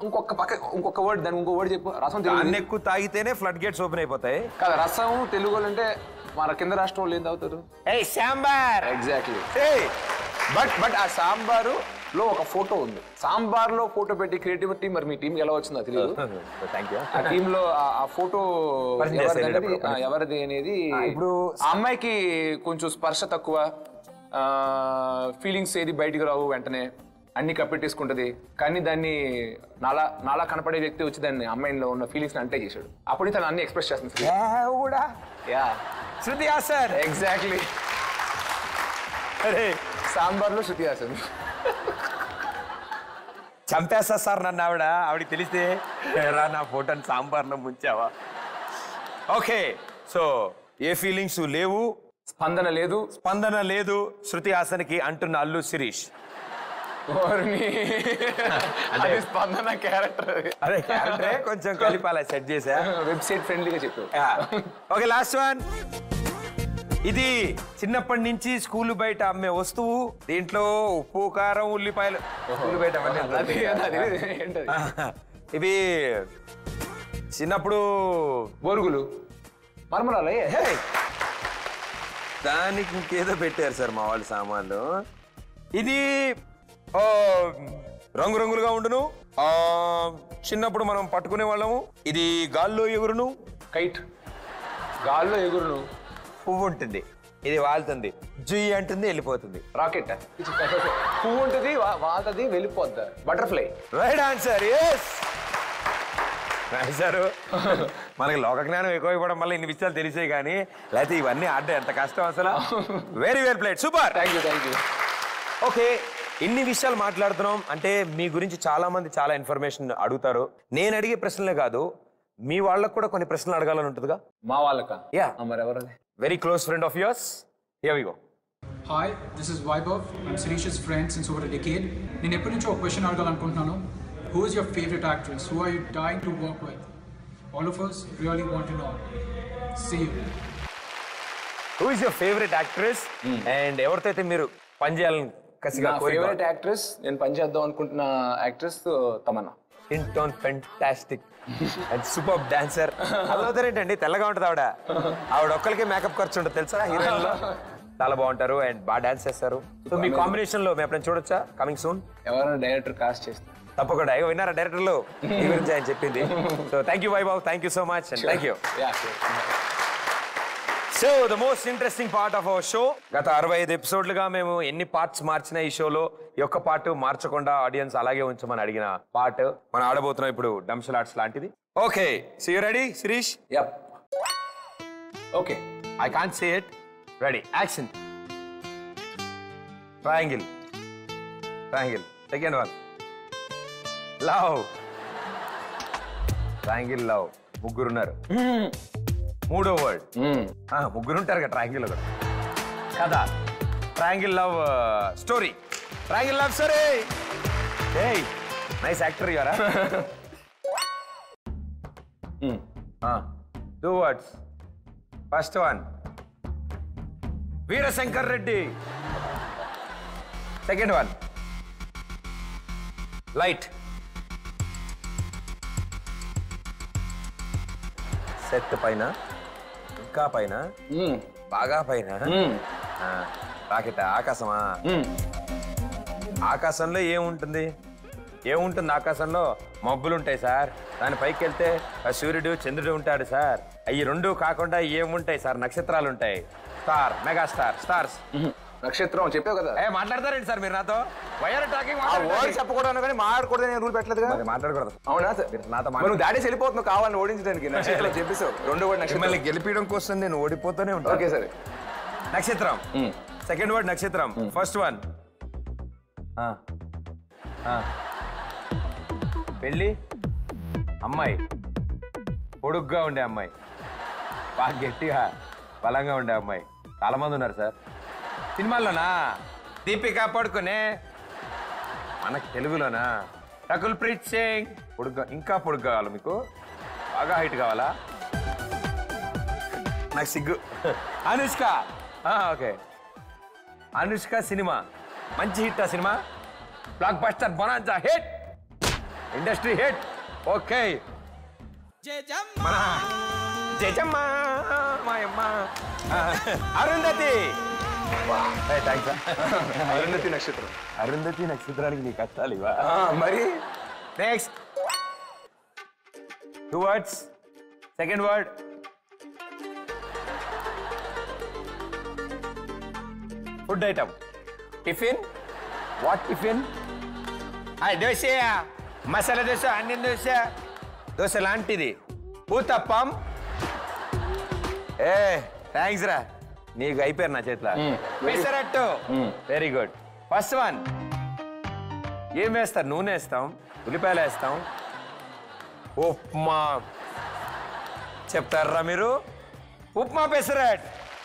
ఇంకొక వర్డ్, దాని ఇంకో వర్డ్ చెప్పు. రసం అన్ని ఎక్కువ తాగితేనే ఫ్లడ్ గేట్స్ ఓపెన్ అయిపోతాయి కదా. రసం తెలుగు అంటే మన కింద రాష్ట్రం వాళ్ళు ఏం తాగుతారు? సాంబార్. ఎగ్జాక్ట్లీ. బట్ ఆ సాంబారు లో ఒక ఫోటో ఉంది. సాంబార్ లో ఫోటో పెట్టి క్రియేటివిటీ మరి మీ టీంకి ఎలా వచ్చిందో తెలియదు. ఆ టీమ్ లో ఆ ఫోటో ఎవరిది అనేది. ఇప్పుడు ఆ అమ్మాయికి కొంచెం స్పర్శ తక్కువ, ఫీలింగ్స్ ఏది బయటికి రావు, వెంటనే అన్ని కప్పెట్టేసుకుంటది. కానీ దాన్ని నాలా కనపడే వ్యక్తి వచ్చి దాన్ని అమ్మాయిలో ఉన్న ఫీలింగ్స్ అంటే చేశాడు. అప్పుడు తను అన్ని ఎక్స్ప్రెస్ చేస్తుంది. శృతి హాసన్. ఎగ్జాక్ట్లీ. అరే సాంబార్లో శృతి హాసన్. చంపేస్తా సార్ నన్ను ఆవిడకి తెలిస్తే రా నా ఫోటోని సాంబార్లో ముంచావా. ఓకే, సో ఏ ఫీలింగ్స్ లేవు, స్పందన లేదు శృతి హాసన్కి అంటున్న అల్లు శిరీష్. స్పందన క్యారెక్టర్, అదే క్యారెక్టరే కొంచెం కలిపాల సెట్ చేసా. వెబ్సైట్ ఫ్రెండ్లీగా చెప్పు. Okay, last one. ఇది చిన్నప్పటి నుంచి స్కూల్ బయట అమ్మే వస్తువు. దీంట్లో ఉప్పు, కారం, ఉల్లిపాయలు స్కూల్ బయట ఇవి చిన్నప్పుడు బొరుగులు. మరమరాలే దానికి ఇంకేదో పెట్టారు సార్ మా వాళ్ళు సామాన్లు. ఇది రంగురంగులుగా ఉండును. చిన్నప్పుడు మనం పట్టుకునే వాళ్ళము. ఇది గాల్లో ఎగురును. కైట్. గాల్లో ఎగురును. పువ్వు ఉంటుంది, ఇది వాళ్తుంది. జుయి అంటుంది, వెళ్ళిపోతుంది. రాకెట్. పువ్వు ఉంటుంది, వాళ్తుంది, వెళ్ళిపోద్ది. Butterfly. Right answer. Yes sir. మనకి లోక జ్ఞానం ఎక్కువైపోవడం వల్ల ఇన్ని విషయాలు తెలిసాయి, కానీ లేకపోతే ఇవన్నీ ఆడడం ఎంత కష్టం అసలు. Very well played. Super. Thank you. Okay, ఇన్ని విషయాలు మాట్లాడుతున్నాం అంటే మీ గురించి చాలా మంది చాలా ఇన్ఫర్మేషన్ అడుగుతారు. నేను అడిగే ప్రశ్నలే కాదు, మీ వాళ్ళకు కూడా కొన్ని ప్రశ్నలు అడగాలని ఉంటుందిగా. మా వాళ్ళకా? యా. మరి ఎవరది? Very close friend of yours. Here we go. Hi, this is Vaibhav. I'm Sirish's friend since over a decade. నేను ఎప్పటి నుంచో ఒక question అడగాలనుకుంటున్నాను. Who is your favorite actress? Who are you dying to work with? All of us really want to know. See you. Who is your favorite actress? And ఎవరితో అయితే మీరు పని చేయాలని కసిగా కోరిక? ఫేవరెట్ యాక్ట్రెస్, నేను పని చేద్దాం అనుకుంటున్న యాక్ట్రెస్ తమన్నా. ఇంటోన్ ఫెంటాస్టిక్ అండ్ సూపర్ డాన్సర్. అదవుతారేంటండి, తెల్లగా ఉంటుంది ఆవిడ ఒక్కరికే మేకప్ ఖర్చు ఉంటుంది తెలుసా. హీరోయిన్లో చాలా బాగుంటారు అండ్ బాగా డాన్స్ చేస్తారు. సో మీ కాంబినేషన్ లో మేము ఎప్పుడైనా చూడొచ్చా? Coming soon. ఎవరైనా డైరెక్టర్ కాస్ట్ చేస్తారు తప్పకుండా. విన్నారా డైరెక్టర్లు ఈ గురించి ఆయన చెప్పింది. So thank you Vaibhav, thank you so much and thank you. So the most interesting part of our show. గత 65 ఎపిసోడ్లుగా మేము ఎన్ని పార్ట్స్ మార్చినా ఈ షోలో ఈ ఒక్క పార్ట్ మార్చకుండా ఆడియన్స్ అలాగే ఉంచమని అడిగిన పార్ట్ మనం ఆడబోతున్నాం ఇప్పుడు. డంషల్ ఆర్ట్స్ లాంటిది. Okay, so you ready Shirish? Yup. Okay, I can't say it. Ready, action. Triangle. Triangle. Second one, love. Triangle love. ముగ్గురున్నారు. మూడో వర్డ్. ముగ్గురు ఉంటారు కదా ట్రయాంగిల్ కూడా. కథ. Triangle love story. Triangle love story. ఏయ్, nice actor you are. Two words. First one, Veerashankar Reddy. Second one, light. Set పైన, ఇంకా పైన, బాగా పైన. రాకెట్. ఆకాశమా? ఆకాశంలో ఏముంటుంది? ఏముంటుంది ఆకాశంలో? మబ్బులు ఉంటాయి సార్. దాని పైకి వెళ్తే సూర్యుడు చంద్రుడు ఉంటాడు సార్. అవి రెండు కాకుండా ఏముంటాయి సార్? నక్షత్రాలు ఉంటాయి. Star, megastar, stars. నక్షత్రం చెప్పావు కదా. మాట్లాడతారండి సార్ మీరు నాతో? Why are talking. చెప్పకూడదు కానీ మాట్లాడకూడదు, నేను రూల్ పెట్టలేదు. మాట్లాడకూడదు. అవునా సార్? నాతో నువ్వు దాడేసి వెళ్ళిపోతున్నావు కావాలని ఓడించడానికి. నక్షత్రం చెప్పేసావు. రెండో వర్డ్ నక్షత్రం. మిమ్మల్ని గెలిపించడం కోసం నేను ఓడిపోతూనే ఉంటాను. ఓకే సరే. నక్షత్రం. సెకండ్ వర్డ్ నక్షత్రం. ఫస్ట్ వన్, పెళ్ళి. అమ్మాయి. పొడుగ్గా ఉండే అమ్మాయి, బాగా గట్టిగా బలంగా ఉండే అమ్మాయి. చాలా మంది ఉన్నారు సార్ సినిమాల్లోనా. దీపికా పడుకునే. మనకు తెలుగులోనా? రకుల్ ప్రీత్ సింగ్. పొడుగ్గా, ఇంకా పొడుగ్గా కావాలి మీకు? బాగా హైట్ కావాలా? నాకు సిగ్గు. అనుష్క. ఓకే, అనుష్క సినిమా మంచి హిట్. ఆ cinema block buster, bonanza hit, industry hit. Okay, Jejamma మాయమ్మ. అరుంధతి. అరుంధతి నక్షత్రం. అరుంధతి నక్షత్రానికి నీ కష్టాలు ఇవా? మరి next two words. Second word, food item. Tiffin. What tiffin? Dosa, masala dosa, అన్నం దోశ, దోశ లాంటిది. ఊతప్పం. థ్యాంక్స్ రా, నీకు అయిపోయారు నా చేతిలో. Pesarattu. Very good. First one, ఏం వేస్తారు? నూనె వేస్తాం, ఉల్లిపాయలు వేస్తాం. ఉప్మా చెప్తారా మీరు? Upma, pesarattu.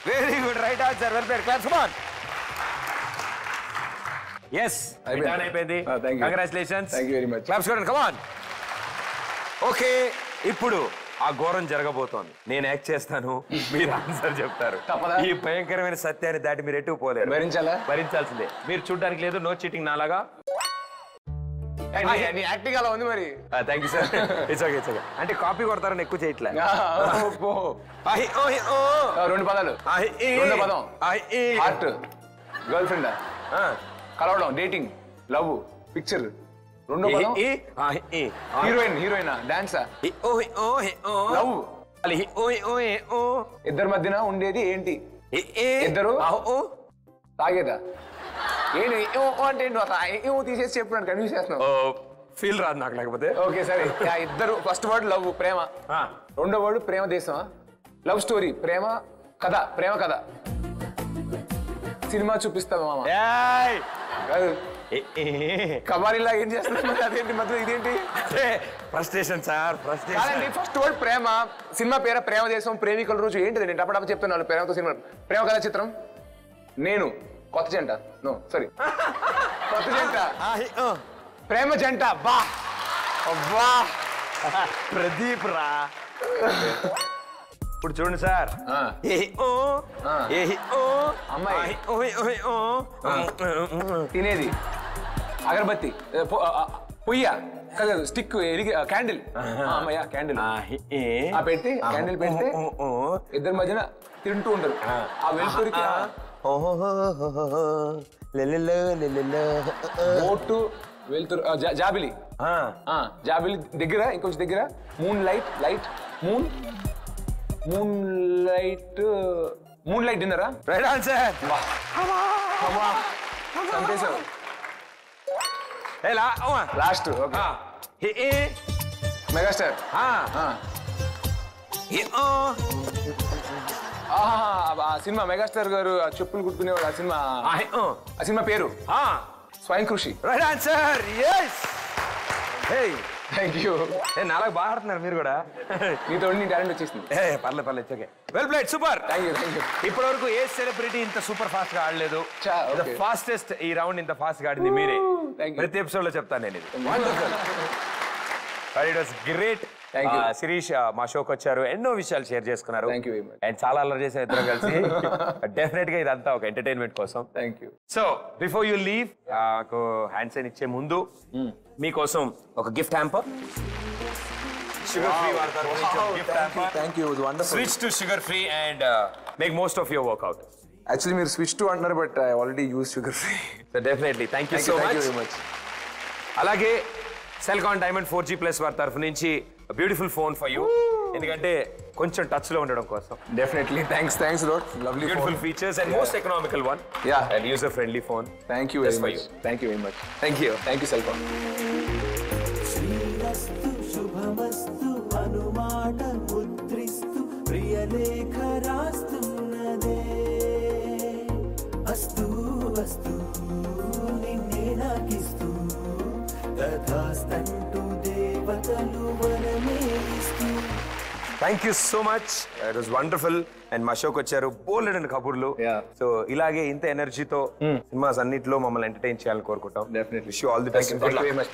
Very good, right answer. Well played. Claps. Come on. Yes, అయిపోయింది. Congratulations. Thank you very much. Claps కొట్టండి. Come on. ఓకే, ఇప్పుడు ఆ ఘోరం జరగబోతోంది. నేను యాక్ట్ చేస్తాను, మీరు ఆన్సర్ చెప్తారు. ఈ భయంకరమైన సత్యాన్ని దాటి మీరు ఎటు పోలేరు. భరించాలా? భరించాల్సిందే. మీరు చూడడానికి లేదు. నో చీటింగ్ నాలాగా. నీ యాక్టింగ్ అలా ఉంది మరి. Thank you sir. It's okay it's okay. అంటే కాపీ కొడతారని ఎక్కువ చేయట్లే. రెండు పదాలు. రెండో పదం హార్ట్, గర్ల్ ఫ్రెండ్, కలవడం, డేటింగ్, లవ్, పిక్చర్. రెండో పదం హీరోయిన్, డాన్సా, లవ్. ఇద్దరి మధ్యన ఉండేది ఏంటి? ఇద్దరు తాగేదా? ఏంటి అంటే తీసేసి చెప్పినాడు, కన్ఫ్యూజ్ చేస్తున్నావు. ఫీల్ రాదు నాకు లేకపోతే. ఓకే సరే. ఇద్దరు ఫస్ట్ వర్డ్ లవ్, ప్రేమ. రెండో వర్డ్ ప్రేమ దేశమా, లవ్ స్టోరీ, ప్రేమ కథ, ప్రేమ కథ. సినిమా చూపిస్తావా మామ? కాదు, కబాలీలా ఏం చేస్తున్నా? అదేంటి మధ్యలో ఇదేంటి? Frustration sir, frustration. First word ప్రేమ, సినిమా పేరు ప్రేమ దేశం, ప్రేమికుల రోజు. ఏంటిది? నేను డబ్బా చెప్తున్నాను. ప్రేమతో సినిమా, ప్రేమ కథ చిత్రం. నేను కొత్త జంట, నో సారీ, కొత్త జంట, ప్రేమ జంట. బా అబ్బా ప్రదీప్ రా. ఇప్పుడు చూడండి సార్, అమ్మాయి తినేది అగరబత్తి, పొయ్య, స్టిక్, క్యాండిల్. అమ్మయ్య క్యాండిల్ పెట్టి, క్యాండిల్ పెడితే ఇద్దరి మధ్యన తింటూ ఉంటారు. ఆ వెలుతురికి బోటు వెళ్తురు, జాబిలి, జాబిలి దగ్గర, ఇంకొంచెం దగ్గర మూన్ లైట్, మూన్ లైట్ డిన్నరా? Right answer. చంపేశావు. Last megastar. ఆ సినిమా మెగాస్టార్ గారు ఆ చెప్పులు కుట్టుకునేవాడు. ఆ సినిమా పేరు Swayam Krushi. Right answer. yes. hey thank you. నాలుగు బాగా ఆడుతున్నారు మీరు కూడా. నీతో నీ టాలెంట్ వచ్చేసింది. పర్లేదు okay. Well played, super. Thank you. ఇప్పటి వరకు ఏ సెలబ్రిటీ ఇంత సూపర్ ఫాస్ట్ గా ఆడలేదు. ఫాస్టెస్ట్ ఈ రౌండ్ ఇంత ఫాస్ట్ గా ఆడింది మీరే. ప్రతి ఎపిసోడ్ లో చెప్తాను నేను ఇది. It was great. శిరీష్ మా షోకి వచ్చారు, ఎన్నో విషయాలు షేర్ చేసుకున్నారు. అండ్ చాలా అల్లరి చేసిన ఇద్దరు కలిసి. డెఫినెట్ గా ఇదంతా ఒక ఎంటర్టైన్మెంట్ కోసం. Thank you. So before you leave, నాకు హ్యాండ్ సైన్ ఇచ్చే ముందు మీకోసం ఒక గిఫ్ట్ హ్యాంపర్. షుగర్ ఫ్రీ వాడతారు. Gift hamper. Thank you. Switch to sugar free and make most of your workout. Actually మీరు స్విచ్ టు అంటున్నారు, but I already use sugar free. So definitely thank you so much. అలాగే Celkon diamond 4G+ వారి తరఫు నుంచి beautiful phone for you. ఎందుకంటే కొంచెం touch లో ఉండడం కోసం. Definitely thanks lot. Lovely beautiful features and most economical one. And user friendly phone. Thank you very much. Thank you very much. Thank you Celkon. శ్రీరస్తు శుభమస్తు అనుమాట ముద్రిస్తు ప్రియలేఖ రాస్తున్నదే. అస్తు అస్తు నిన్నే నాకిస్తూ తథాస్తంటూ దేవతలు వరమేస్తూ. Thank you so much. It was wonderful. And మా షోకి వచ్చారు, బోల్డ్ కబుర్లు. సో ఇలాగే ఇంత ఎనర్జీతో సినిమాస్ అన్నిట్లో మమ్మల్ని ఎంటర్టైన్ చేయాలని కోరుకుంటాం. Definitely. Wish you all the best. Thank you very much.